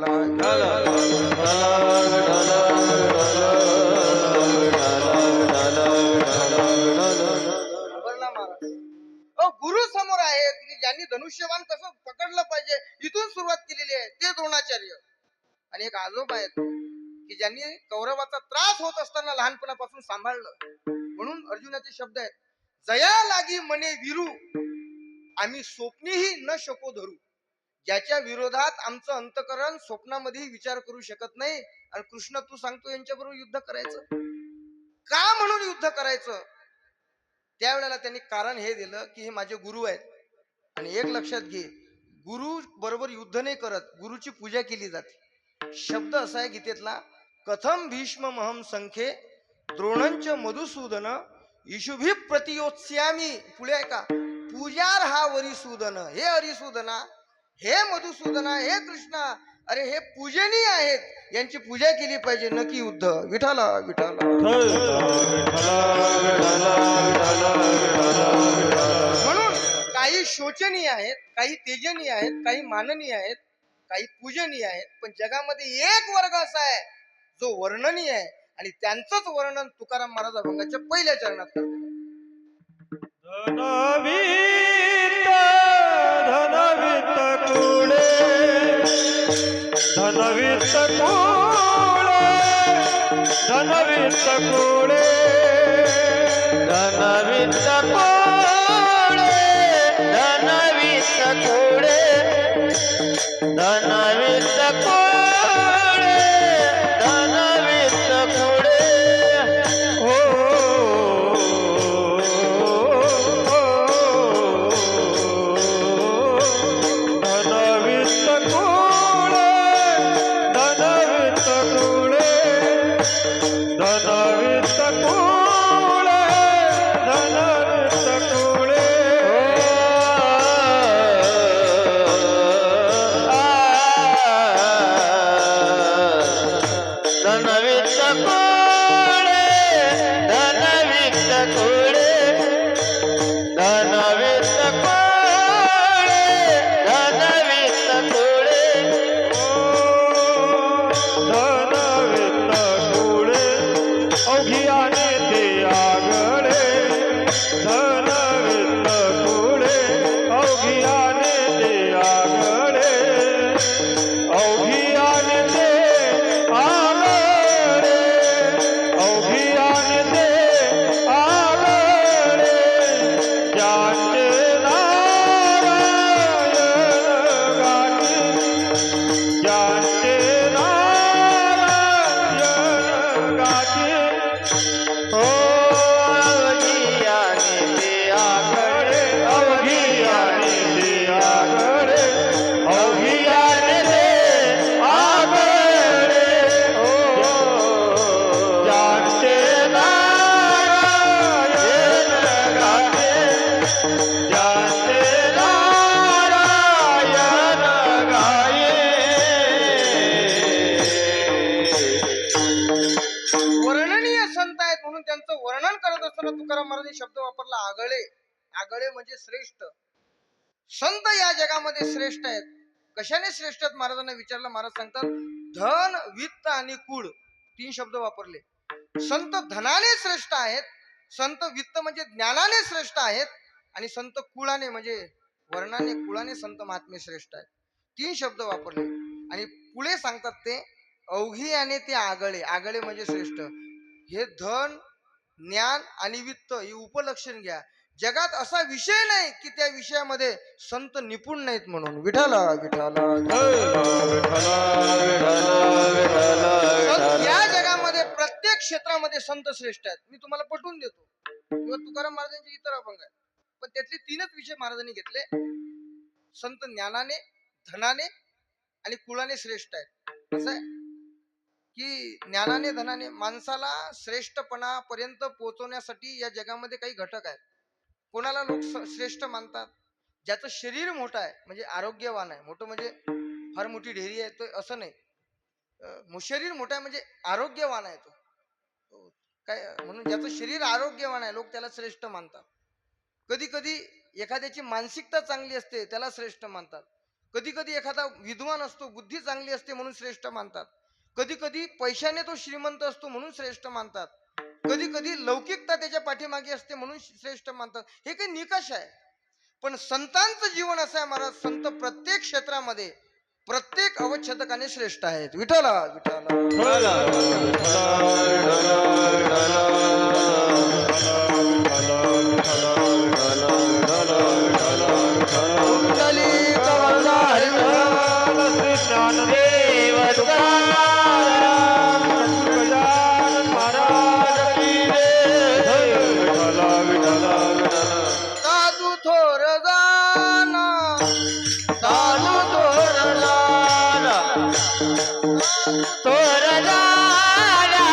गुरु समोर आहेत की ज्यांनी धनुष्यबाण कसं पकडलं पाहिजे इथून सुरुवात केलेली आहे, ते द्रोणाचार्य. आणि एक आजोबा आहेत की ज्यांनी कौरवाचा त्रास होत असताना लहानपणापासून सांभाळलं. म्हणून अर्जुनाचे शब्द आहेत, जया लागी मने विरू आम्ही स्वप्नीही न शको धरू. ज्याच्या विरोधात आमचं अंतकरण स्वप्नामध्येही विचार करू शकत नाही, आणि कृष्ण तू सांगतो यांच्याबरोबर युद्ध करायचं का, म्हणून युद्ध करायचं. त्यावेळेला त्यांनी कारण हे दिलं की हे माझे गुरु आहेत. आणि एक लक्षात घे, गुरु बरोबर युद्ध नाही करत, गुरुची पूजा केली जाते. शब्द असा आहे गीतेतला, कथम भीष्म महम संख्ये द्रोणंच मधुसूदन इशुभी प्रतियोत्स्यामी. पुढे आहे का, पूजार हा वरिसूदन. हे हरिसूदना, हे मधुसूदना, हे कृष्णा, अरे हे पूजनीय आहेत, यांची पूजा केली पाहिजे, नकी युद्ध. विठाला विठाला. म्हणून काही शोचनीय आहेत, काही तेजनीय आहेत, काही माननीय आहेत, काही पूजनीय आहेत, पण जगामध्ये एक वर्ग असा आहे जो वर्णनीय आहे, आणि त्यांचंच वर्णन तुकाराम महाराज अभंगाच्या पहिल्या चरणात करतात. धनवित कुळे धनवित कुळे धनवित कुळे धनवित कुळे धनवित कुळे धनवित कुळे धनवित कुळे हो धनवित कुळे धनवित कुळे धनवित कुळे धनवित कुळे धनवित कुळे धनवित कुळे धनवित कुळे धनवित कुळे धनवित कुळे संत आहेत म्हणून त्यांचं वर्णन करत असताना तुकाराम महाराजांनी शब्द वापरला आगळे. आगळे म्हणजे श्रेष्ठ. संत या जगामध्ये श्रेष्ठ आहेत. कशाने श्रेष्ठ आहेत महाराजांना विचारलं. महाराज सांगतात धन, वित्त आणि कुळ, 3 शब्द वापरले. संत धनाने श्रेष्ठ आहेत, संत वित्त म्हणजे ज्ञानाने श्रेष्ठ आहेत, आणि संत कुळाने म्हणजे वर्णाने कुळाने संत महात्मे श्रेष्ठ आहेत. 3 शब्द वापरले. आणि पुढे सांगतात ते अवघी आणि ते आगळे. आगळे म्हणजे श्रेष्ठ. हे धन, ज्ञान आणि वित्त ही उपलक्षण घ्या. जगात असा विषय नाही की त्या विषयामध्ये संत निपुण नाहीत म्हणून. विठाला विठाला या जगामध्ये प्रत्येक क्षेत्रामध्ये संत श्रेष्ठ आहेत. मी तुम्हाला पटवून देतो. किंवा तुकाराम महाराजांचे इतर अभंग आहेत, पण त्यातले 3च विषय महाराजांनी घेतले. संत ज्ञानाने, धनाने आणि कुळाने श्रेष्ठ आहेत. कसं आहे की ज्ञानाने, धनाने माणसाला श्रेष्ठपणापर्यंत पोहोचवण्यासाठी या जगामध्ये काही घटक आहेत. कोणाला लोक श्रेष्ठ मानतात ज्याचं शरीर मोठं आहे, म्हणजे आरोग्यवान आहे. मोठं म्हणजे फार मोठी ढेरी आहे तो असं नाही. शरीर मोठं आहे म्हणजे आरोग्यवान आहे तो काय, म्हणून ज्याचं शरीर आरोग्यवान आहे लोक त्याला श्रेष्ठ मानतात. कधी कधी एखाद्याची मानसिकता चांगली असते त्याला श्रेष्ठ मानतात. कधी कधी एखादा विद्वान असतो, बुद्धी चांगली असते म्हणून श्रेष्ठ मानतात. कधी कधी पैशाने तो श्रीमंत असतो म्हणून श्रेष्ठ मानतात. कधी कधी लौकिकता त्याच्या पाठीमागे असते म्हणून श्रेष्ठ मानतात. हे काही निकष आहे. पण संतांचं जीवन असं आहे महाराज, संत प्रत्येक क्षेत्रामध्ये प्रत्येक अवच्छेदकाने श्रेष्ठ आहेत. विठाला विठाला साधू थोर जाना, साधू थोर जाना, थोर जाना,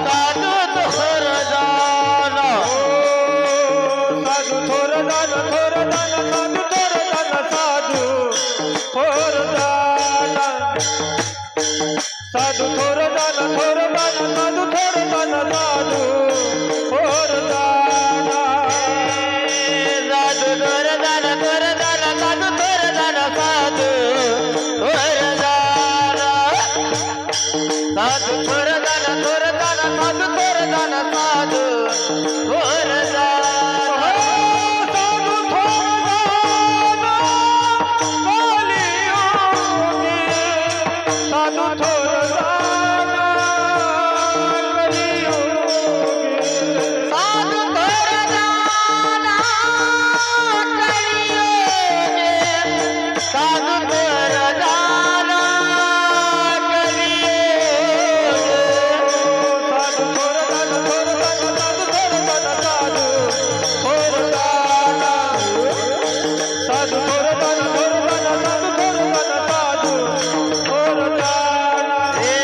साधू थोर जाना, साधू थोर दान, थोर दान, साधू थोर दान, साधू थोर दान, साधू थोर दान, थोर दान, साधू थोर दान, साधू थोर दान, साधू थोर दान, थोर दान, साधू थोर दान, साधू थोर दान, साधू थोर दान, थोर दान, साधू थोर दान, साधू थोर दान. साधू थोर दान, साधू थोर दान कलियुगे, साधू थोर दान कलियुगे, साधू थोर दान, थोर दान, साधू थोर दान, साधू थोर दान, साधू थोर दान, थोर दान, साधू थोर दान, साधू थोर दान, हे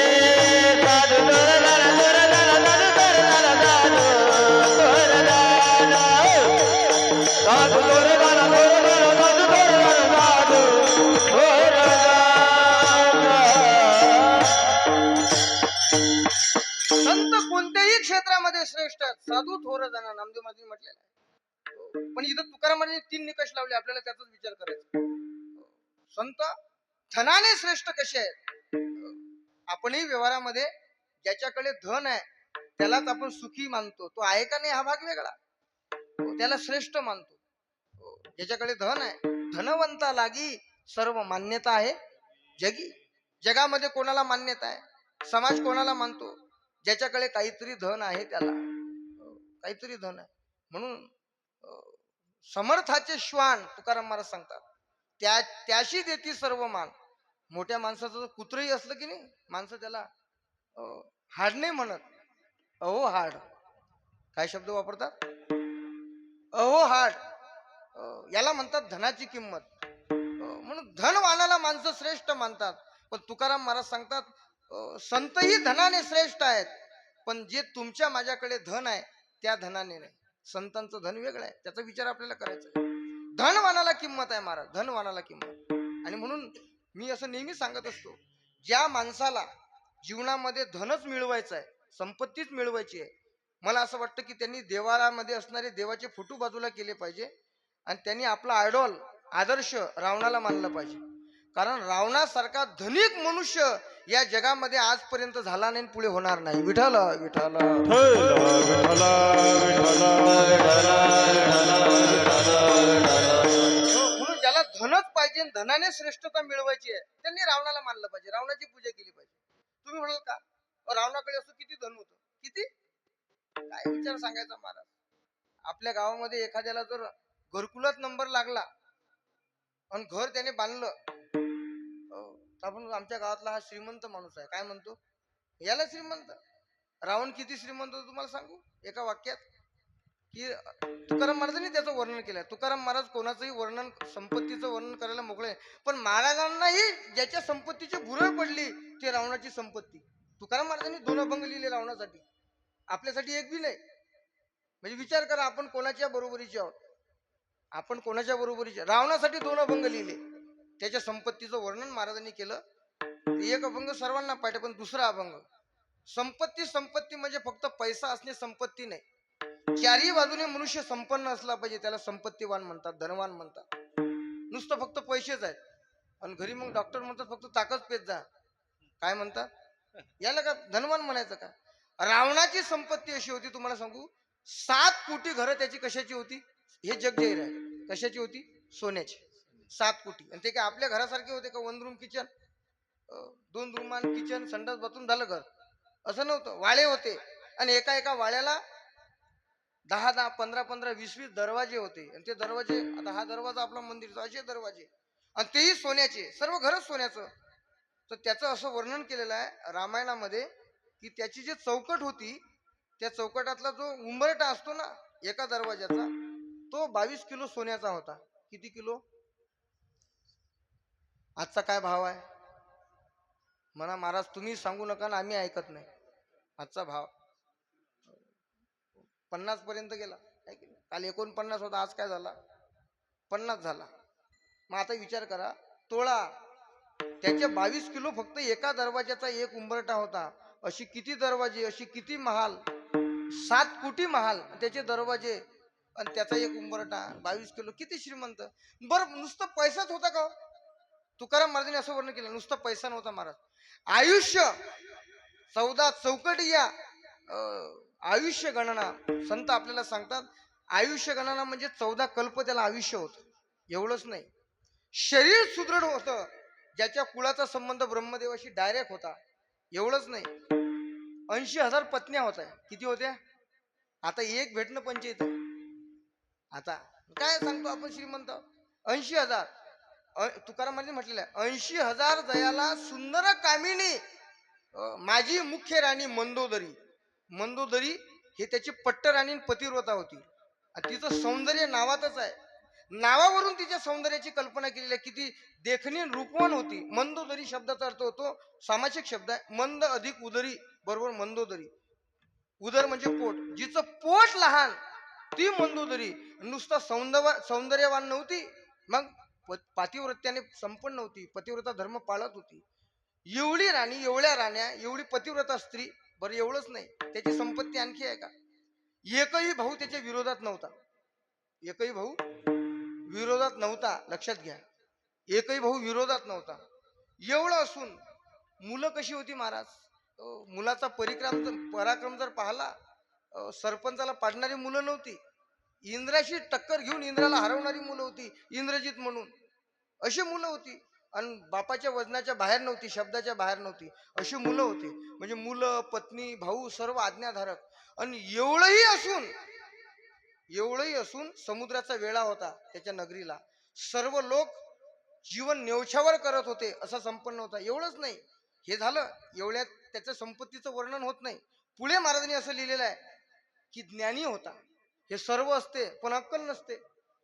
साधू थोर दान, थोर दान, साधू थोर दान, साधू थोर दान, साधू थोर दान, थोर दान, साधू थोर दान, साधू थोर दान. संत कोणत्याही क्षेत्रामध्ये श्रेष्ठ आहेत. साधू थोर जाना, नामदेव महाराजांनी म्हटलेलं आहे. पण इथं तुकाराम महाराजांनी 3 निकष लावले. आपल्याला त्याचाच विचार करायचा. संत धनाने श्रेष्ठ कसे आहेत. आपणही व्यवहारामध्ये ज्याच्याकडे धन आहे त्यालाच आपण सुखी मानतो. तो आहे का नाही हा भाग वेगळा. त्याला श्रेष्ठ मानतो. ज्याच्याकडे धन आहे, धनवंता लागी सर्व मान्यता आहे जगी. जगामध्ये कोणाला मान्यता आहे, समाज कोणाला मानतो, ज्याच्याकडे काहीतरी धन आहे त्याला. काहीतरी धन आहे म्हणून समर्थाचे श्वान तुकाराम महाराज सांगतात त्याशी देती सर्व मान. मोठ्या माणसाचं जर कुत्रही असलं की नाही, माणसं त्याला हाड नाही म्हणत, अहो हाड. काय शब्द वापरतात, अहो हाड. याला म्हणतात धनाची किंमत. म्हणून धनवानाला माणसं श्रेष्ठ मानतात. पण तुकाराम महाराज सांगतात संतही धनाने श्रेष्ठ आहेत, पण जे तुमच्या माझ्याकडे धन आहे त्या धनाने नाही. संतांचं धन वेगळं आहे, त्याचा विचार आपल्याला करायचा आहे. धनवानाला किंमत आहे महाराज, धनवानाला किंमत. आणि म्हणून मी असं नेहमी सांगत असतो, ज्या माणसाला जीवनामध्ये धनच मिळवायचं आहे संपत्तीच मिळवायची आहे. मला असं वाटतं की त्यांनी देवारामध्ये असणारे देवाचे फोटो बाजूला केले पाहिजे आणि त्यांनी आपला आयडॉल आदर्श रावणाला मानलं पाहिजे. कारण रावणासारखा धनिक मनुष्य या जगामध्ये आजपर्यंत झाला नाही, पुढे होणार नाही. विठ्ठल विठ्ठल. म्हणून ज्याला धनच पाहिजे, धनाने श्रेष्ठता मिळवायची आहे, त्यांनी रावणाला मानलं पाहिजे, रावणाची पूजा केली पाहिजे. तुम्ही म्हणाल का रावणाकडे असं किती धन होतं, किती काय विचार सांगायचा महाराज. आपल्या गावामध्ये एखाद्याला जर घरकुलात नंबर लागला आणि घर त्याने बांधलं, आपण आमच्या गावातला हा श्रीमंत माणूस आहे, काय म्हणतो याला श्रीमंत. रावण किती श्रीमंत होता तुम्हाला सांगू एका वाक्यात, की तुकाराम महाराजांनी त्याचं वर्णन केलंय. तुकाराम महाराज कोणाचंही वर्णन, संपत्तीचं वर्णन करायला मोकळे, पण महाराजांनाही ज्याच्या संपत्तीची भुरळ पडली ते रावणाची संपत्ती. तुकाराम महाराजांनी 2 अभंग लिहिले रावणासाठी, आपल्यासाठी एक बी नाही. म्हणजे विचार करा आपण कोणाच्या बरोबरीचे आहोत, आपण कोणाच्या बरोबरीचे. रावणासाठी 2 अभंग लिहिले, त्याच्या संपत्तीचं वर्णन महाराजांनी केलं. एक अभंग सर्वांना पाहिजे, पण दुसरा अभंग संपत्ती. संपत्ती म्हणजे फक्त पैसा असणे संपत्ती नाही, चारही बाजूने मनुष्य संपन्न असला पाहिजे, त्याला संपत्तीवान म्हणतात, धनवान म्हणतात. नुसतं फक्त पैसेच आहेत आणि घरी मग डॉक्टर म्हणतात फक्त ताकद पेत जा, काय म्हणतात याला का धनवान म्हणायचं का. रावणाची संपत्ती अशी होती तुम्हाला सांगू, 7 कोटी घरं त्याची कशाची होती, हे जग जाहीर आहे. कशाची होती, सोन्याची. 7 कोटी. आणि ते काय आपल्या घरासारखे होते का, 1 रूम किचन, 2 रूमान किचन, संडास बाथरूम झालं घर, असं नव्हतं. वाळे होते आणि एका एका वाड्याला 10-10, 15-15, 20-20 दरवाजे होते. आणि ते दरवाजे, आता हा दरवाजा आपला मंदिरचा, असे दरवाजे, आणि तेही सोन्याचे, सर्व घरच सोन्याचं. तर त्याचं असं वर्णन केलेलं आहे रामायणामध्ये की त्याची जी चौकट होती, त्या चौकटातला जो उंबरटा असतो ना एका दरवाजाचा, तो 22 किलो सोन्याचा होता. किती किलो, आजचा काय भाव आहे म्हणा महाराज, तुम्ही सांगू नका ना, आम्ही ऐकत नाही. आजचा भाव 50 पर्यंत गेला, काल 49 होता, आज काय झाला, 50 झाला. मग आता विचार करा, तोळा त्याचे 22 किलो फक्त एका दरवाजाचा एक उंबरटा होता. अशी किती दरवाजे, अशी किती महाल, 7 कोटी महाल, त्याचे दरवाजे आणि त्याचा एक उंबरटा, 22 किलो, किती श्रीमंत. बरं नुसतं पैसाच होता का. तुकाराम महाराजांनी असं वर्णन केलं, नुसतं पैसा नव्हता महाराज. आयुष्य 14 चौकटी या आयुष्य गणना संत आपल्याला सांगतात. आयुष्य गणना म्हणजे 14 कल्प त्याला आयुष्य होतं. एवढंच नाही, शरीर सुदृढ होतं, ज्याच्या कुळाचा संबंध ब्रह्मदेवाशी डायरेक्ट होता. एवढंच नाही, 80,000 पत्न्या होत्या. किती होत्या, आता एक भेटणं पंचायत आहे. आता काय सांगतो आपण श्रीमंत, 80,000. तुकाराम महाराज म्हटलेलं आहे, 80,000 दयाला सुंदर कामिनी माझी मुख्य राणी मंदोदरी. मंदोदरी हे त्याची पट्ट राणी पतिव्रता होती. तिचं सौंदर्य नावातच आहे, नावावरून तिच्या सौंदर्याची कल्पना केलेली आहे. किती देखणी रूपवान होती. मंदोदरी शब्दाचा अर्थ होतो, सामासिक शब्द आहे, मंद अधिक उदरी बरोबर मंदोदरी. उदर म्हणजे पोट, जिचं पोट लहान ती मंदोदरी. नुसतं सौंदर्यवान नव्हती, मग पातिव्रत्याने संपन्न होती, पतिव्रता धर्म पाळत होती. एवढी राणी, एवढ्या राण्या, एवढी पतिव्रता स्त्री. बरं एवढंच नाही, त्याची संपत्ती आणखी आहे का, एकही भाऊ त्याच्या विरोधात नव्हता. एकही भाऊ विरोधात नव्हता, लक्षात घ्या, एकही भाऊ विरोधात नव्हता. एवढं असून मुलं कशी होती महाराज, मुलाचा पराक्रम जर पाहला, सरपंचाला पाडणारी मुलं नव्हती, इंद्राशी टक्कर घेऊन इंद्राला हरवणारी मुलं होती, इंद्रजित म्हणून अशी मुलं होती. आणि बापाच्या वजनाच्या बाहेर नव्हती, शब्दाच्या बाहेर नव्हती, अशी मुलं होती. म्हणजे मुलं, पत्नी, भाऊ सर्व आज्ञाधारक. आणि एवढंही असून समुद्राचा वेळा होता त्याच्या नगरीला, सर्व लोक जीवन न्यौछावर करत होते, असा संपन्न होता. एवढंच नाही, हे झालं, एवढ्यात त्याच्या संपत्तीचं वर्णन होत नाही. पुढे महाराजांनी असं लिहिलेलं आहे की ज्ञानी होता. हे सर्व असते पण अक्कल नसते.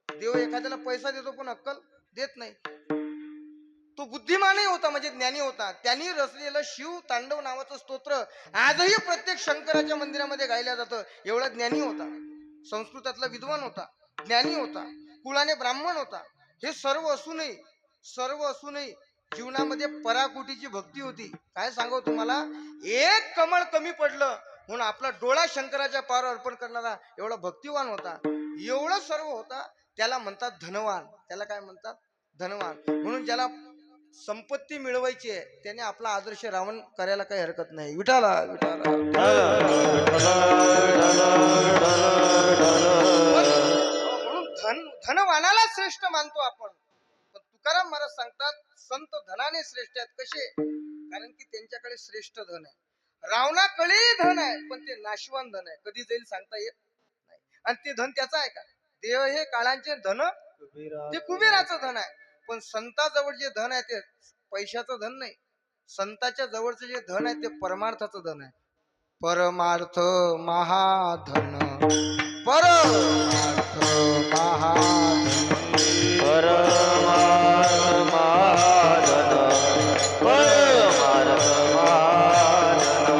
देव एखाद्याला पैसा देतो पण अक्कल देत नाही. तो बुद्धिमानही होता म्हणजे ज्ञानी होता. त्यांनी रचलेलं शिव तांडव नावाचं स्तोत्र आजही प्रत्येक शंकराच्या मंदिरामध्ये गायलं जातं. एवढा ज्ञानी होता, संस्कृतातला विद्वान होता, ज्ञानी होता, कुळाने ब्राह्मण होता. हे सर्व असूनही जीवनामध्ये पराकुटीची भक्ती होती. काय सांगावं तुम्हाला, एक कमळ कमी पडलं म्हणून आपला डोळा शंकराच्या पार अर्पण करणारा एवढा भक्तिवान होता, एवढं सर्व होता, त्याला म्हणतात धनवान. त्याला काय म्हणतात? धनवान. म्हणून ज्याला संपत्ती मिळवायची आहे त्याने आपला आदर्श रावण करायला काही हरकत नाही. विठाला विठाला. म्हणून धनवानाला श्रेष्ठ मानतो आपण. पण तुकाराम महाराज सांगतात संत धनाने श्रेष्ठ आहेत. कसे? कारण की त्यांच्याकडे श्रेष्ठ धन आहे. रावणाकडे धन आहे पण ते नाशवान धन आहे, कधी जाईल सांगता येत नाही. आणि ते धन त्याचं आहे का? देव हे काळांचे धन, ते कुबेराचं धन आहे. पण संताजवळ जे धन आहे ते पैशाचं धन नाही. संताच्या जवळचं जे धन आहे ते परमार्थाचं धन आहे. परमार्थ महाधन, परमार्थ महाधन, परमार्थ महाधन, परमार्थ महाधन.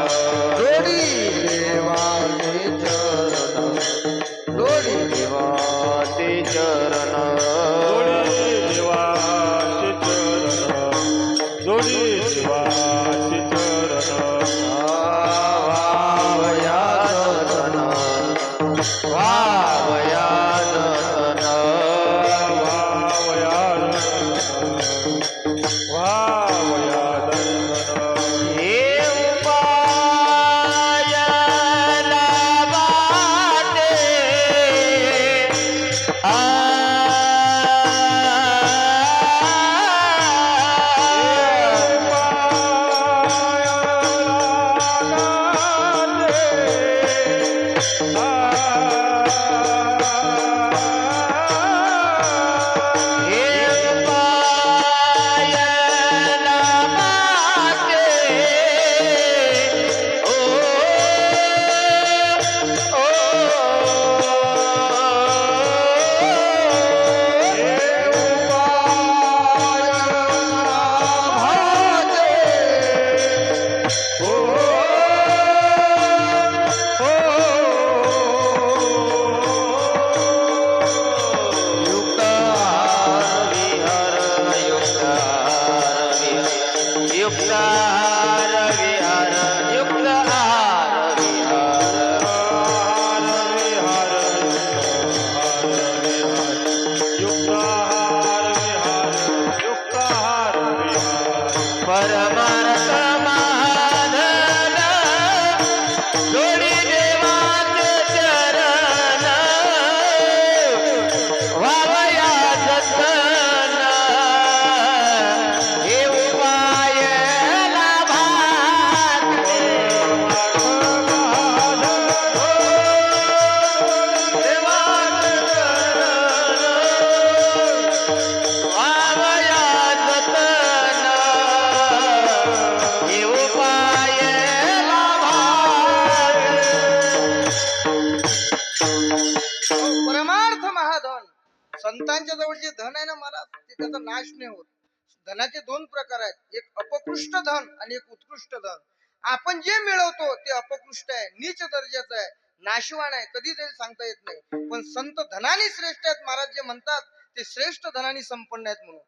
जोडी देवाचे चरण, जोडी देवाचे चरण, जोडी देवाचे चरण, वावया धन, वावया धन, वावया हे उपायाला वाटे, युक्ताहार विहार, युक्ताहार विहार, परमार्थ महाधन, जोडी देवाचे चरण, वावया जतन, हे उपाय लाभाते. देवाचे चरण, वावया जतन, हे उपाय लाभाते. परमार्थ महाधन. संतांच्या जवळ जे धन आहे ना महाराज, ते त्याचा नाश नाही होत. धनाचे दोन प्रकार आहेत, एक अपकृष्ट धन आणि एक उत्कृष्ट धन. आपण जे मिळवतो ते अपकृष्ट आहे, नीच दर्जाचं आहे, नाशवान आहे, कधी जाईल सांगता येत नाही. पण संत धनाने श्रेष्ठ आहेत. महाराज जे म्हणतात ते श्रेष्ठ धनाने संपन्न आहेत म्हणून.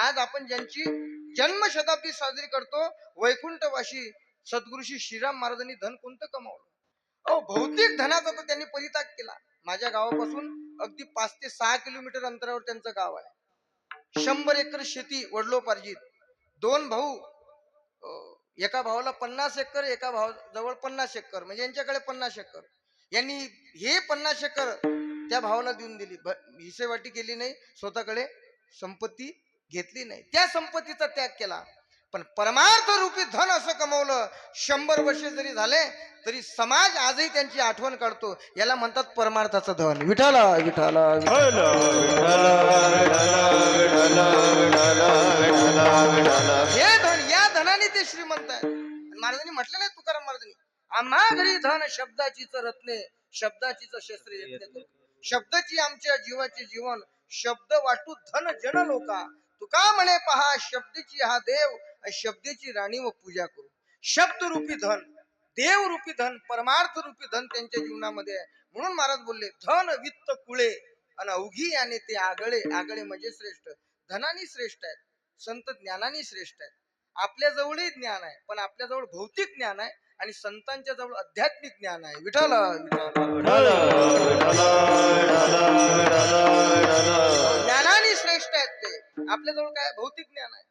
आज आपण ज्यांची जन्मशताब्दी साजरी करतो, वैकुंठवाशी सद्गुरुशी श्रीराम महाराजांनी धन कोणतं कमावलं? भौतिक धनाचा तर त्यांनी परित्याग केला. माझ्या गावापासून अगदी 5 ते 6 किलोमीटर अंतरावर त्यांचं गाव आहे. 100 एकर शेती वडिलोपार्जित. 2 भाऊ, एका भावाला 50 एकर, एका भावाजवळ 50 एकर, म्हणजे यांच्याकडे 50 एकर. यांनी हे 50 एकर त्या भावाला देऊन दिली. हिस्सेवाटी केली नाही, स्वतःकडे संपत्ती घेतली नाही, त्या संपत्तीचा त्याग केला. पण परमार्थ रूपी धन असं कमवलं. 100 वर्ष जरी झाले तरी समाज आजही त्यांची आठवण काढतो. याला म्हणतात परमार्थाचं धन. विठाला विठाला. हे धन, या धनाने ते श्रीमंत आहे. महाराजांनी म्हटलं नाही, तुकाराम महाराजांनी, आम्हा घरी धन शब्दाचीच रत्ने, शब्दाचीच शस्त्रे यत्ने. शब्दाची आमच्या जीवाचे जीवन, शब्द वाटू धन जन लोका. तुका म्हणे पहा शब्दाची हा देव, शब्दाची राणी व पूजा करू. शब्द रूपी धन, देव रूपी धन, परमार्थ रूपी धन त्यांच्या जीवनामध्ये आहे. म्हणून महाराज बोलले धन वित्त कुळे आणि अवघी याने ते आगळे. आगळे म्हणजे श्रेष्ठ. धनाने श्रेष्ठ आहेत, संत ज्ञानाने श्रेष्ठ आहेत. आपल्या जवळही ज्ञान आहे, पण आपल्या जवळ भौतिक ज्ञान आहे आणि संतांच्या जवळ आध्यात्मिक ज्ञान आहे. विठ्ठल ज्ञानाने श्रेष्ठ आहेत ते. आपल्याजवळ काय भौतिक ज्ञान आहे.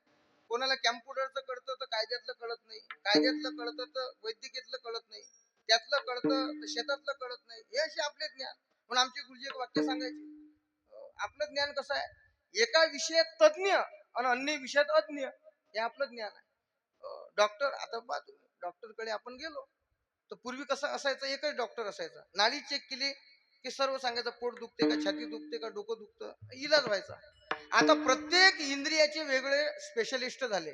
कोणाला कॅम्प्युटरचं कळतं तर कायद्यातलं कळत नाही, कायद्यातलं कळतं तर वैद्यकीयतलं कळत नाही, त्यातलं कळतं तर शेतातलं कळत नाही. हे असे आपले ज्ञान. म्हणून आमचे गुरुजी एक वाक्य सांगायचे, आपलं ज्ञान कसं आहे, एका विषयात तज्ञ आणि अन्य विषयात अज्ञ, हे आपलं ज्ञान आहे. डॉक्टर, आता डॉक्टरकडे आपण गेलो तर पूर्वी कसं असायचं, एकच डॉक्टर असायचा. नाडी चेक केली की सर्व सांगायचं, पोट दुखते का, छाती दुखते का, डोकं दुखतं, इलाज व्हायचा. आता प्रत्येक इंद्रियाचे वेगळे स्पेशलिस्ट झाले.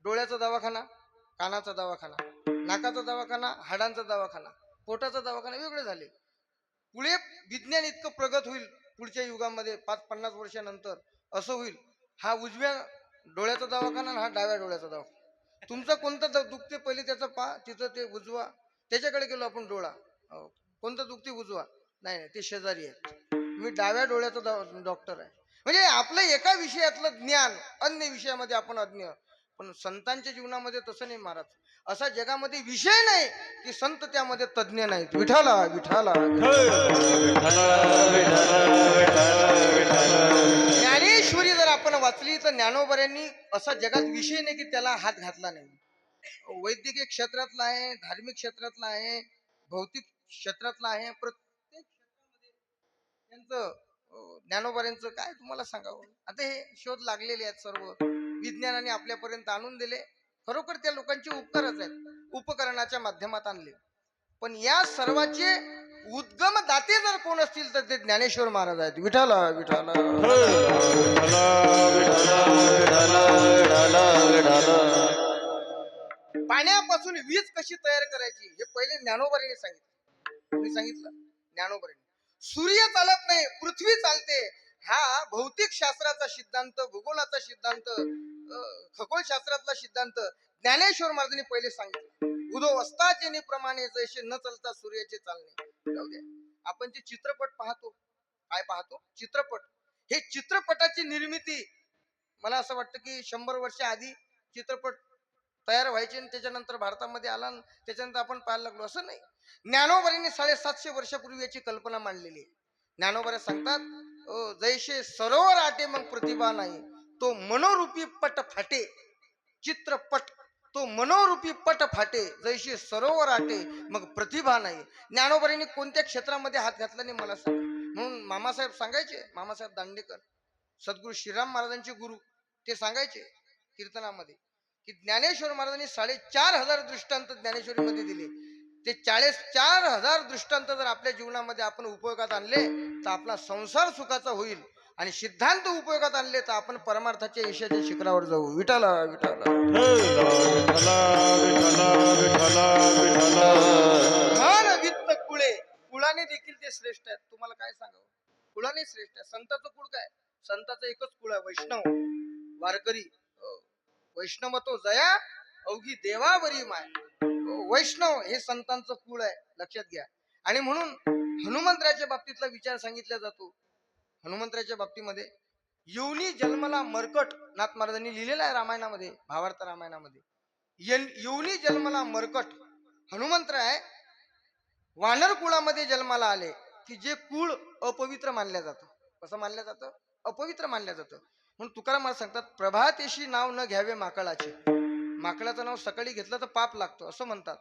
डोळ्याचा दवाखाना, कानाचा दवाखाना, नाकाचा दवाखाना, हाडांचा दवाखाना, पोटाचा दवाखाना वेगळे झाले. पुढे विज्ञान इतकं प्रगत होईल पुढच्या युगामध्ये 5-50 वर्षानंतर असं होईल, हा उजव्या डोळ्याचा दवाखाना आणि हा डाव्या डोळ्याचा दवाखाना. तुमचं कोणतं दुखते पहिले त्याचं पहा, तिथं ते उजवा, त्याच्याकडे गेलो आपण डोळा, कोणतं दुखते उजवा, नाही नाही ते शेजारी आहे, मी डाव्या डोळ्याचा डॉक्टर आहे. म्हणजे आपलं एका विषयातलं ज्ञान अन्य विषयामध्ये आपण अज्ञ. पण संतांच्या जीवनामध्ये तसं नाही महाराज. असा जगामध्ये विषय नाही की संत त्यामध्ये तज्ञ नाहीत. विठाला विठाला ज्ञानेश्वरी जर आपण वाचली तर ज्ञानोबऱ्यांनी असा जगात विषय नाही की त्याला हात घातला नाही. वैद्यकीय क्षेत्रातला आहे, धार्मिक क्षेत्रातला आहे, भौतिक क्षेत्रातला आहे, प्रत्येक क्षेत्रामध्ये त्यांचं ज्ञानोबऱ्यांचं काय तुम्हाला सांगावं. आता हे शोध लागलेले आहेत, सर्व विज्ञानाने आपल्यापर्यंत आणून दिले. खरोखर त्या लोकांचे उपकारच आहेत, उपकरणाच्या माध्यमात आणले. पण या सर्वाचे उद्गम दाते जर कोण असतील तर ते ज्ञानेश्वर महाराज आहेत. विठाला विठाला पाण्यापासून वीज कशी तयार करायची हे पहिले ज्ञानोबऱ्यांनी सांगितलं. मी सांगितलं ज्ञानोबऱ्यांनी. सूर्य चालत नाही, पृथ्वी चालते, हा भौतिक शास्त्राचा सिद्धांत, भूगोलाचा सिद्धांत, खगोलशास्त्रातला सिद्धांत ज्ञानेश्वर महाराजांनी पहिले सांगितलं. उदो वस्ताचे प्रमाणे जैसे न चालता सूर्याचे चालणे. जाऊ द्या, आपण जे चित्रपट पाहतो, काय पाहतो, चित्रपट. हे चित्रपटाची निर्मिती मला असं वाटतं की 100 वर्ष आधी चित्रपट तयार व्हायचे आणि त्याच्यानंतर भारतामध्ये आला, त्याच्यानंतर आपण पाहायला लागलो, असं नाही. ज्ञानोबऱ्यांनी 750 वर्षापूर्वी याची कल्पना मांडलेली आहे. ज्ञानोबऱ्या सांगतात, जैसे सरोवर आटे मग प्रतिभा नाही, तो मनोरूपी पट फाटे. चित्रपट तो मनोरूपी पट फाटे, जैसे सरोवर आटे मग प्रतिभा नाही. ज्ञानोबऱ्यांनी कोणत्या क्षेत्रामध्ये हात घातला नाही मला सांग. म्हणून मामासाहेब सांगायचे, मामासाहेब दांडेकर सद्गुरू श्रीराम महाराजांचे गुरु, ते सांगायचे कीर्तनामध्ये की ज्ञानेश्वर महाराजांनी 4,500 दृष्टांत ज्ञानेश्वरीमध्ये दिले. ते 4,500 दृष्टांत जर आपल्या जीवनामध्ये आपण उपयोगात आणले तर आपला संसार सुखाचा होईल, आणि सिद्धांत उपयोगात आणले तर आपण परमार्थाच्या यशाच्या शिखरावर जाऊ. विठाला विठाला धन वित्त कुळे, कुळाने देखील ते श्रेष्ठ आहेत. तुम्हाला काय सांगावं, कुळाने श्रेष्ठ आहे. संताचं कुळ काय, संताचं एकच कुळ आहे, वैष्णव वारकरी. वैष्णव तो जया अवघी देवावरी माय. वैष्णव हे संतांचं कुळ आहे, लक्षात घ्या. आणि म्हणून हनुमंतराच्या बाबतीतला विचार सांगितला जातो. हनुमंतराच्या बाबतीमध्ये योनी जन्मला मरकट, नाथ महाराजांनी लिहिलेला आहे रामायणामध्ये, भावार्थ रामायणामध्ये. योनी जन्मला मरकट. हनुमंतर आहे वानर कुळामध्ये जन्माला आले की जे कुळ अपवित्र मानलं जातं. कसं मानलं जातं, अपवित्र मानलं जातं. म्हणून तुकाराम महाराज सांगतात, प्रभातेशी नाव न घ्यावे माकळाचे. माकळाचं नाव सकाळी घेतलं तर पाप लागतो असं म्हणतात.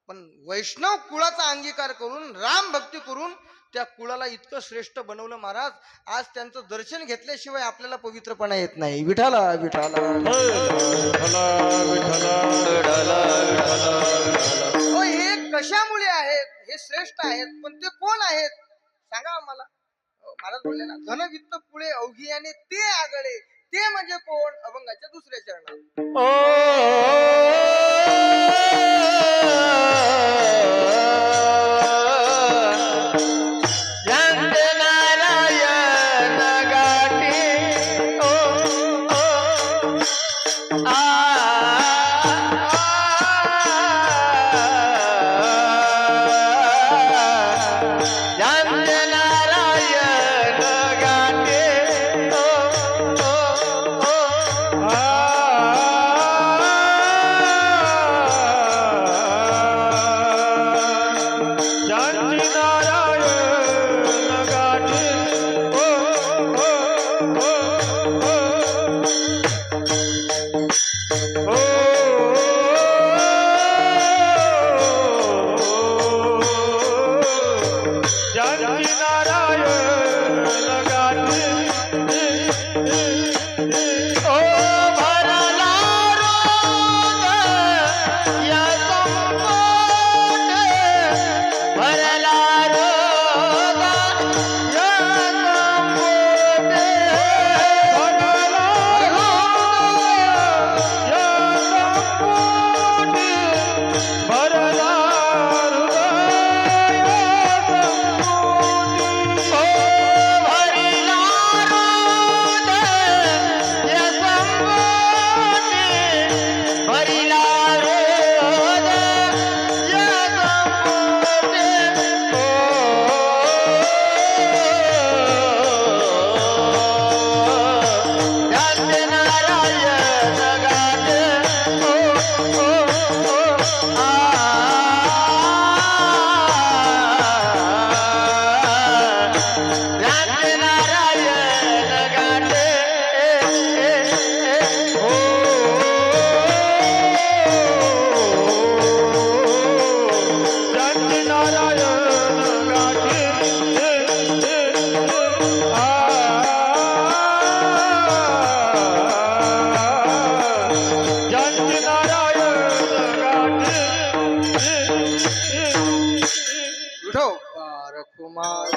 पण वैष्णव कुळाचा अंगीकार करून राम भक्ती करून त्या कुळाला इतकं श्रेष्ठ बनवलं महाराज. आज त्यांचं दर्शन घेतल्याशिवाय आपल्याला पवित्रपणा येत नाही. विठाला विठाला हे कशामुळे आहेत, हे श्रेष्ठ आहेत, पण ते कोण आहेत सांगा आम्हाला. महाराज बोलले ना, धन वित्त पुळे अवघी आणि ते आगळे, ते म्हणजे कोण, अभंगाच्या दुसऱ्या चरणात. जानकी नारायण गाठी ओ ओ ओ ओ जानकी नारायण गाठी ओ भरला रोग या संकट भरला रोग या संकट भरला या संपुटी भरला हृदय संपुटी ओ भरला रोग या संकट भरला रोग या संकट जानकी नारायण गाठे ओ ओ ओ आ जानकी नारायण गाठे ओ जानकी नारायण गाठी आ जानकी नारायण गाठी विठो कुमार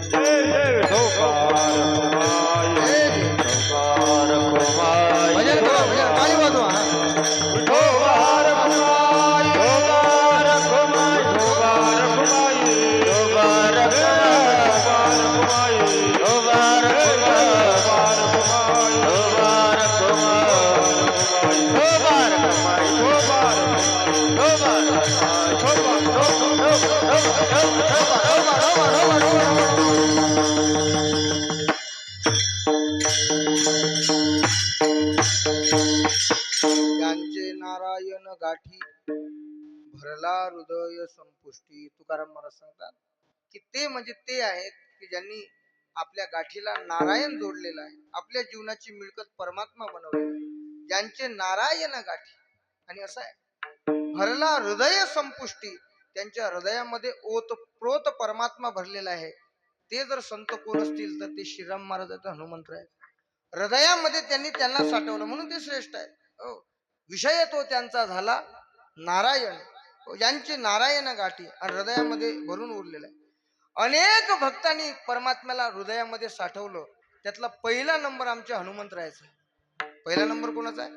जय जय विठोबार कुमार भजन करा भजन टाळी वाजवा हा. विठोबार कुमार विठोबार कुमार विठोबार कुमार विठोबार कुमार विठोबार ज्यांचे नारायण गाठी भरला हृदय संपुष्टी. तुकाराम महाराज सांगतात की ते म्हणजे ते आहेत की ज्यांनी आपल्या गाठीला नारायण जोडलेला आहे, आपल्या जीवनाची मिळकत परमात्मा बनवलेली आहे. ज्यांचे नारायण गाठी आणि असं आहे भरला हृदय संपुष्टी, त्यांच्या हृदयामध्ये ओतप्रोत परमात्मा भरलेला आहे. ते जर संत कोण असतील तर ते श्रीराम महाराजाचा हनुमंत आहे. हृदयामध्ये त्यांनी त्यांना साठवलं म्हणून ते श्रेष्ठ आहे. हो, विषय तो त्यांचा झाला नारायण. ज्यांची नारायण गाठी आणि हृदयामध्ये भरून उरलेला आहे. अनेक भक्तांनी परमात्म्याला हृदयामध्ये साठवलं. त्यातला पहिला नंबर आमच्या हनुमंतरायाचा. पहिला नंबर कोणाचा आहे?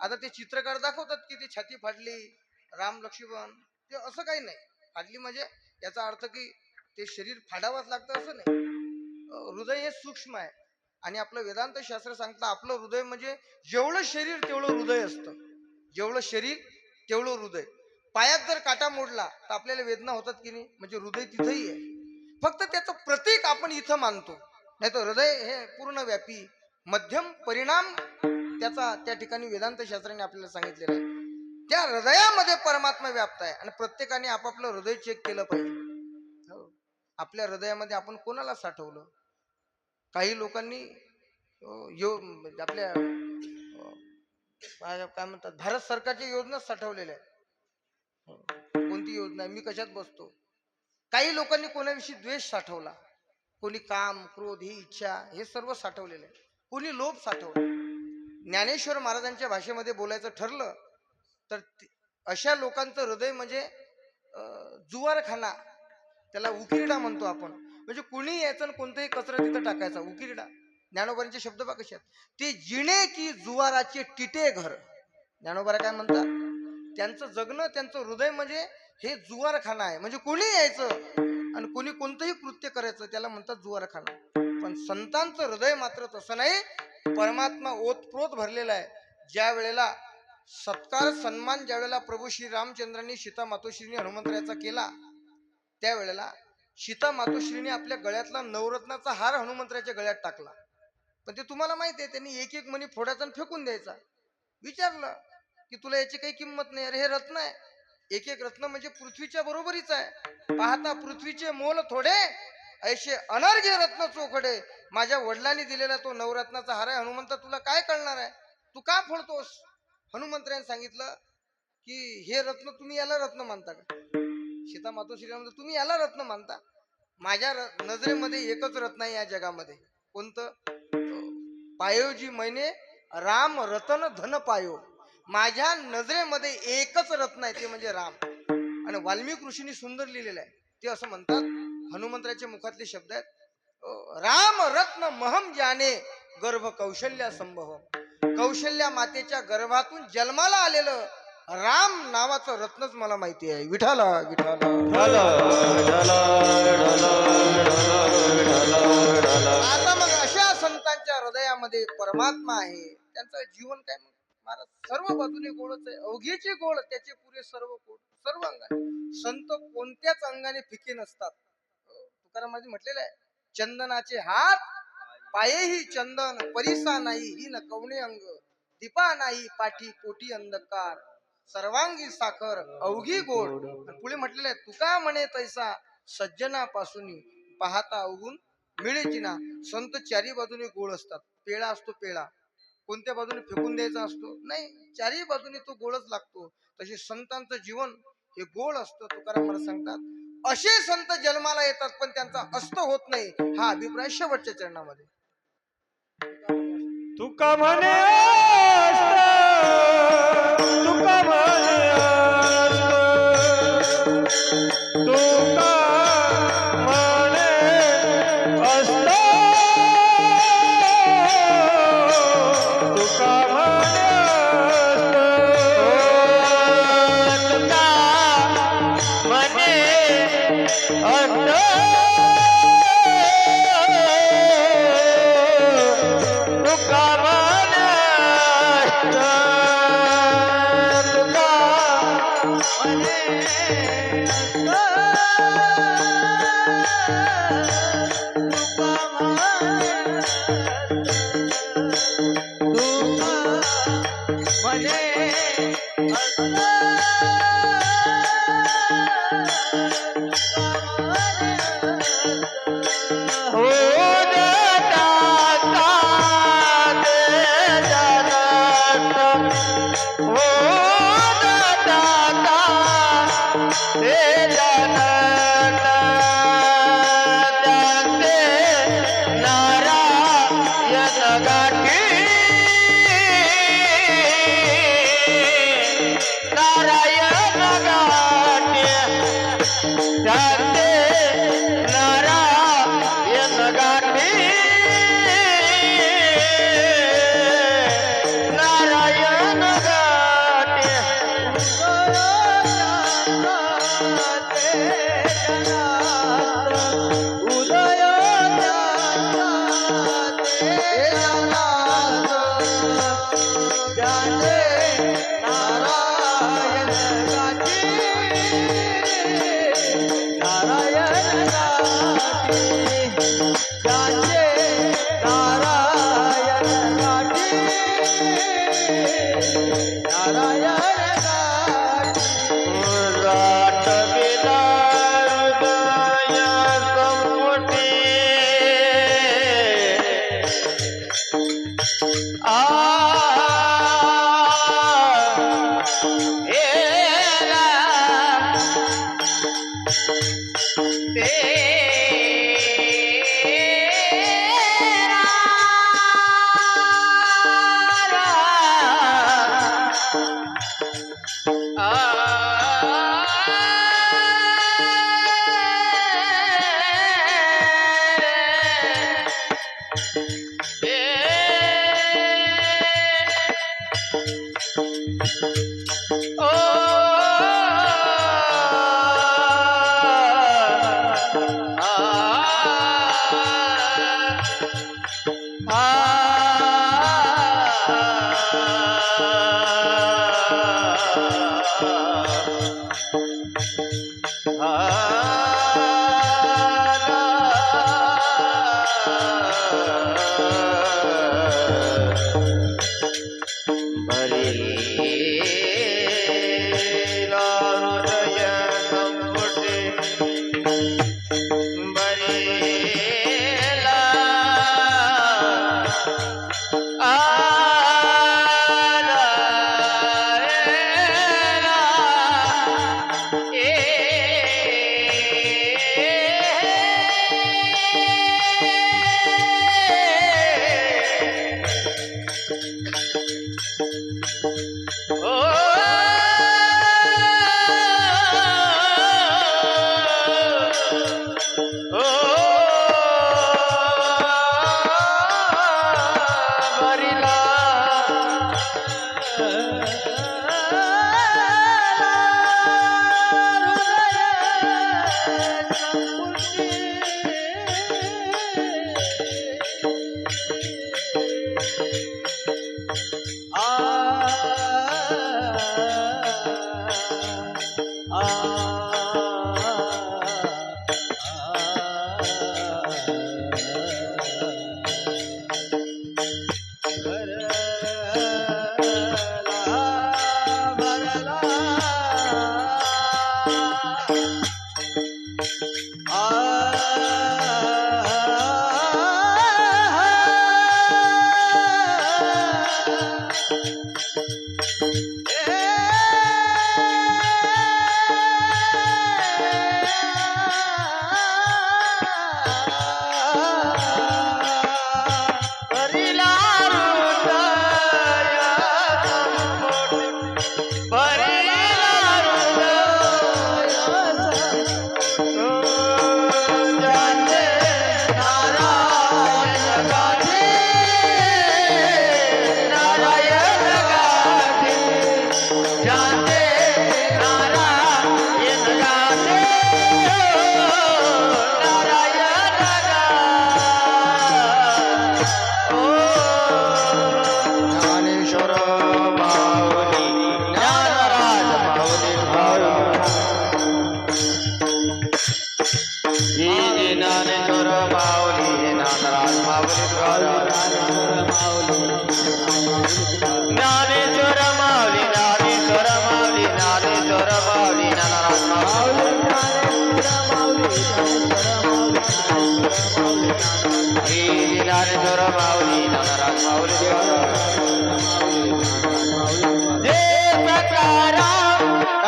आता ते चित्रकार दाखवतात की ती छाती फाडली राम लक्ष्मण, ते असं काही नाही. फाडली म्हणजे याचा अर्थ की ते शरीर फाडावंच लागतं असं नाही. हृदय हे सूक्ष्म आहे आणि आपलं वेदांत शास्त्र सांगतं आपलं हृदय म्हणजे जेवढं शरीर तेवढं हृदय असतं. जेवढं शरीर तेवढं हृदय. पायात जर काटा मोडला तर आपल्याला वेदना होतात की नाही, म्हणजे हृदय तिथंही आहे. फक्त त्याचं प्रतीक आपण इथं मानतो, नाही तर हृदय हे पूर्ण व्यापी मध्यम परिणाम त्याचा त्या ठिकाणी वेदांत शास्त्राने आपल्याला सांगितलेलं आहे. त्या हृदयामध्ये परमात्मा व्याप्त आहे आणि प्रत्येकाने आपापलं हृदय चेक केलं पाहिजे. हो, आपल्या हृदयामध्ये आपण कोणाला साठवलं? काही लोकांनी आपल्या काय म्हणतात भारत सरकारच्या योजना साठवलेल्या आहेत. कोणती योजना आहे, मी कशात बसतो. काही लोकांनी कोणाविषयी द्वेष साठवला, कोणी काम क्रोध ही इच्छा हे सर्व साठवलेलं आहे. कोणी लोभ साठवला. ज्ञानेश्वर महाराजांच्या भाषेमध्ये बोलायचं ठरलं तर अशा लोकांचं हृदय म्हणजे जुवारखाना, त्याला उकिरडा म्हणतो आपण. म्हणजे कुणी यायचं आणि कोणतंही कचरा तिथं टाकायचा, उकिरडा. ज्ञानोबांचे शब्द बघा कसे आहेत. ते जिणे की जुवाराचे टिटे घर. ज्ञानोबा काय म्हणतात, त्यांचं जगणं त्यांचं हृदय म्हणजे हे जुवारखाना आहे. म्हणजे कोणी यायचं आणि कोणी कोणतंही कृत्य करायचं त्याला म्हणतात जुवारखाना. पण संतांचं हृदय मात्र तसं नाही. परमात्मा ओतप्रोत भरलेला आहे. ज्या वेळेला सत्कार सन्मान ज्या वेळेला प्रभू श्री रामचंद्रांनी सीता मातोश्रीने हनुमंतरायाचा केला, त्यावेळेला सीता मातोश्रीने आपल्या गळ्यातला नवरत्नाचा हार हनुमंतरायाच्या गळ्यात टाकला. पण ते तुम्हाला माहिती आहे, त्यांनी एक एक मणी फोडायचा आणि फेकून द्यायचा. विचारलं की तुला याची काही किंमत नाही, अरे हे रत्न आहे. एक एक रत्न म्हणजे पृथ्वीच्या बरोबरीच आहे. पाहता पृथ्वीचे मोल थोडे, ऐशे अनर्घ्य रत्न चोखडे. माझ्या वडिलांनी दिलेला तो नवरत्नाचा हार आहे. हनुमंता तुला काय कळणार आहे, तू का फोडतोस? हनुमंतराने सांगितलं की हे रत्न तुम्ही याला रत्न मानता का? सीता मातोश्री म्हणतो तुम्ही याला रत्न मानता? माझ्या नजरेमध्ये एकच रत्न आहे या जगामध्ये. कोणतं? पायोजी मैने राम रतन धन पायो. माझ्या नजरेमध्ये एकच रत्न आहे, ते म्हणजे राम. आणि वाल्मिक ऋषींनी सुंदर लिहिलेलं आहे. ते असं म्हणतात, हनुमंतराच्या मुखातले शब्द आहेत, राम रत्न महम जाने गर्भ कौशल्या संभव. कौशल्या मातेच्या गर्भातून जन्माला आलेलं राम नावाचं रत्नच मला माहिती आहे. विठाला विठाला. आता मग अशा संतांच्या हृदयामध्ये परमात्मा आहे. त्यांचं जीवन काय मग महाराज सर्व बाजूने गोडच आहे. अवघेचे गोड त्याचे पुरे सर्व गोड. सर्व अंगाने संत कोणत्याच अंगाने फिके नसतात. तुकारामांनी म्हटलेलं आहे, चंदनाचे हात पायेही चंदन, परिसा नाही ही न कवणे अंग, दीपा नाही पाठी पोटी अंधकार, सर्वांगी साखर अवघी गोड. पुढे म्हटलेलं आहे, तुका म्हणे तैसा सज्जनापासून पाहता अवगुण मिळेची ना. संत चारी बाजूने गोड असतात. पेळा असतो, पेळा कोणत्या बाजूने फेकून द्यायचा असतो नाही, चारी बाजूने तो गोडच लागतो. तसे संतांचं जीवन हे गोड असतं. तुकाराम महाराज सांगतात, असे संत जन्माला येतात पण त्यांचा अस्त होत नाही. हा अभिप्राय शेवटच्या चरणामध्ये. तुका म्हणे तुका म्हणे तुका म्हणे असत, तुका म्हणे ओ भरिला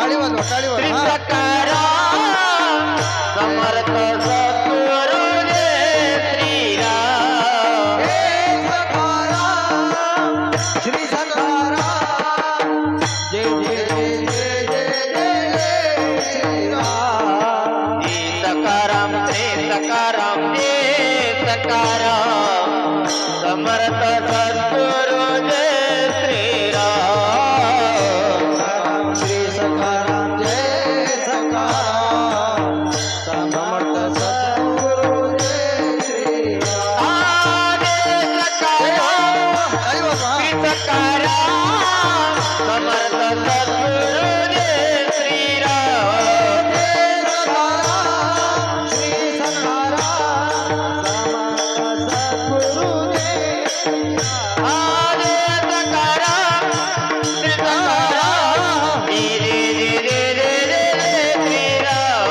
टाळी वाजवा टाळी वाजवा समर्थ सद्गुरु श्रीराम श्री सकाराम जय जय जय जय जय श्रीराम सकाराम श्री सकाराम सकाराम समर्थ सद्गुरु जय श्रीराम श्री सकाराम जय सकाराम समर्थ सद्गुरु जय श्रीराम टाळी वाजवा सकाराम समर्थ सद्गुरु जय श्रीराम श्री सकाराम समर्थ सद्गुरु जय आरे सकाराम श्री सकाराम रे रे रे रे रे रे श्रीराम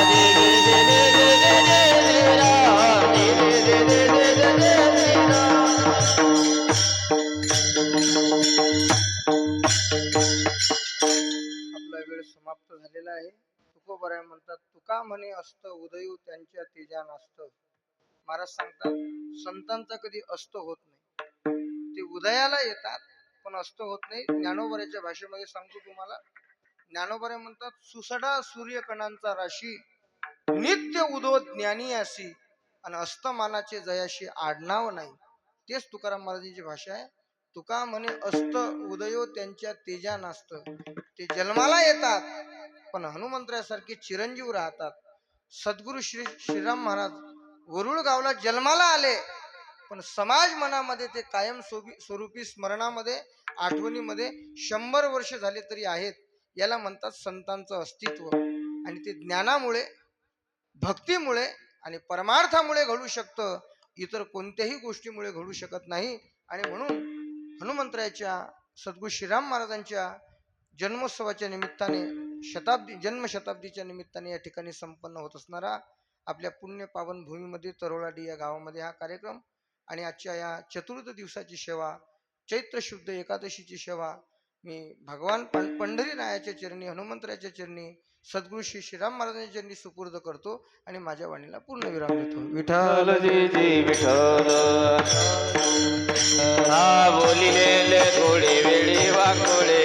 आरे रे रे रे रे रे श्रीराम रे रे रे रे रे श्रीराम आपला वेळ समाप्त झालेला आहे. तुकोबराय म्हणतात तुका म्हणे असत उदयू त्यांच्या तेजा नास्त. महाराज सांगतात संतांचा कधी अस्त होत नाही, ते उदयाला येतात पण अस्त होत नाही. ज्ञानोबराच्या भाषेमध्ये सांगतो तुम्हाला, ज्ञानोबराय म्हणतात सुसडा सूर्यकणांचा राशी नित्य उदो ज्ञानी असी आणि अस्तमानाचे जयाशी आडनाव नाही. तेच तुकाराम महाराजांची भाषा आहे. तुका म्हणे अस्त उदयो त्यांच्या तेजा नास्त. ते जन्माला येतात पण हनुमंतरासारखे चिरंजीव राहतात. सद्गुरु श्री श्रीराम महाराज वरुळ गावला जन्माला आले पण समाज मनामध्ये ते कायम स्वरूपी स्मरणामध्ये आठवणीमध्ये 100 वर्ष झाले तरी आहेत. याला म्हणतात संतांचं अस्तित्व. आणि ते ज्ञानामुळे भक्तीमुळे आणि परमार्थामुळे घडू शकतं, इतर कोणत्याही गोष्टीमुळे घडू शकत नाही. आणि म्हणून हनुमंतरायाच्या सद्गुरू श्रीराम महाराजांच्या जन्मोत्सवाच्या निमित्ताने जन्मशताब्दीच्या निमित्ताने या ठिकाणी संपन्न होत असणारा आपल्या पुण्य पावन भूमीमध्ये तरोळाडी या गावामध्ये हा कार्यक्रम आणि आजच्या या चतुर्थ दिवसाची सेवा, चैत्र शुद्ध एकादशीची सेवा मी भगवान पंढरीनायाच्या चरणी, हनुमंतरायाच्या चरणी, सद्गुरू श्री श्रीराम महाराजांच्या चरणी सुपूर्द करतो आणि माझ्या वाणीला पूर्ण विराम देतो. विठ्ठल विठ्ठल हा बोलिले थोडे वेळी वाकोळे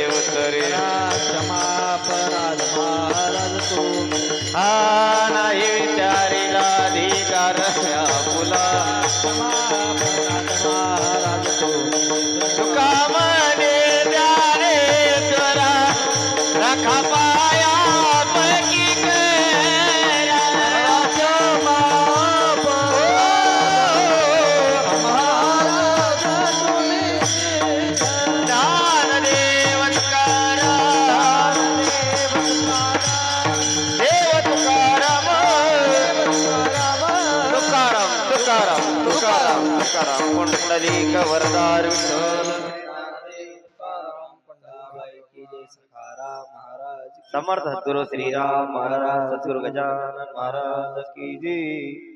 हा नाही विचारीला अधिकार या फुला तुका म्हणे ज्ञानेश्वरा रखा पाया पैकी करा ज्ञानदेव तुकाराम देव तुकाराम तुकाराम तुकाराम तुकाराम तुकाराम पुंडलिक वरदार विठ्ठल समर्थ सद्गुरु श्रीराम महाराज सद्गुरु गजानन महाराज की जय।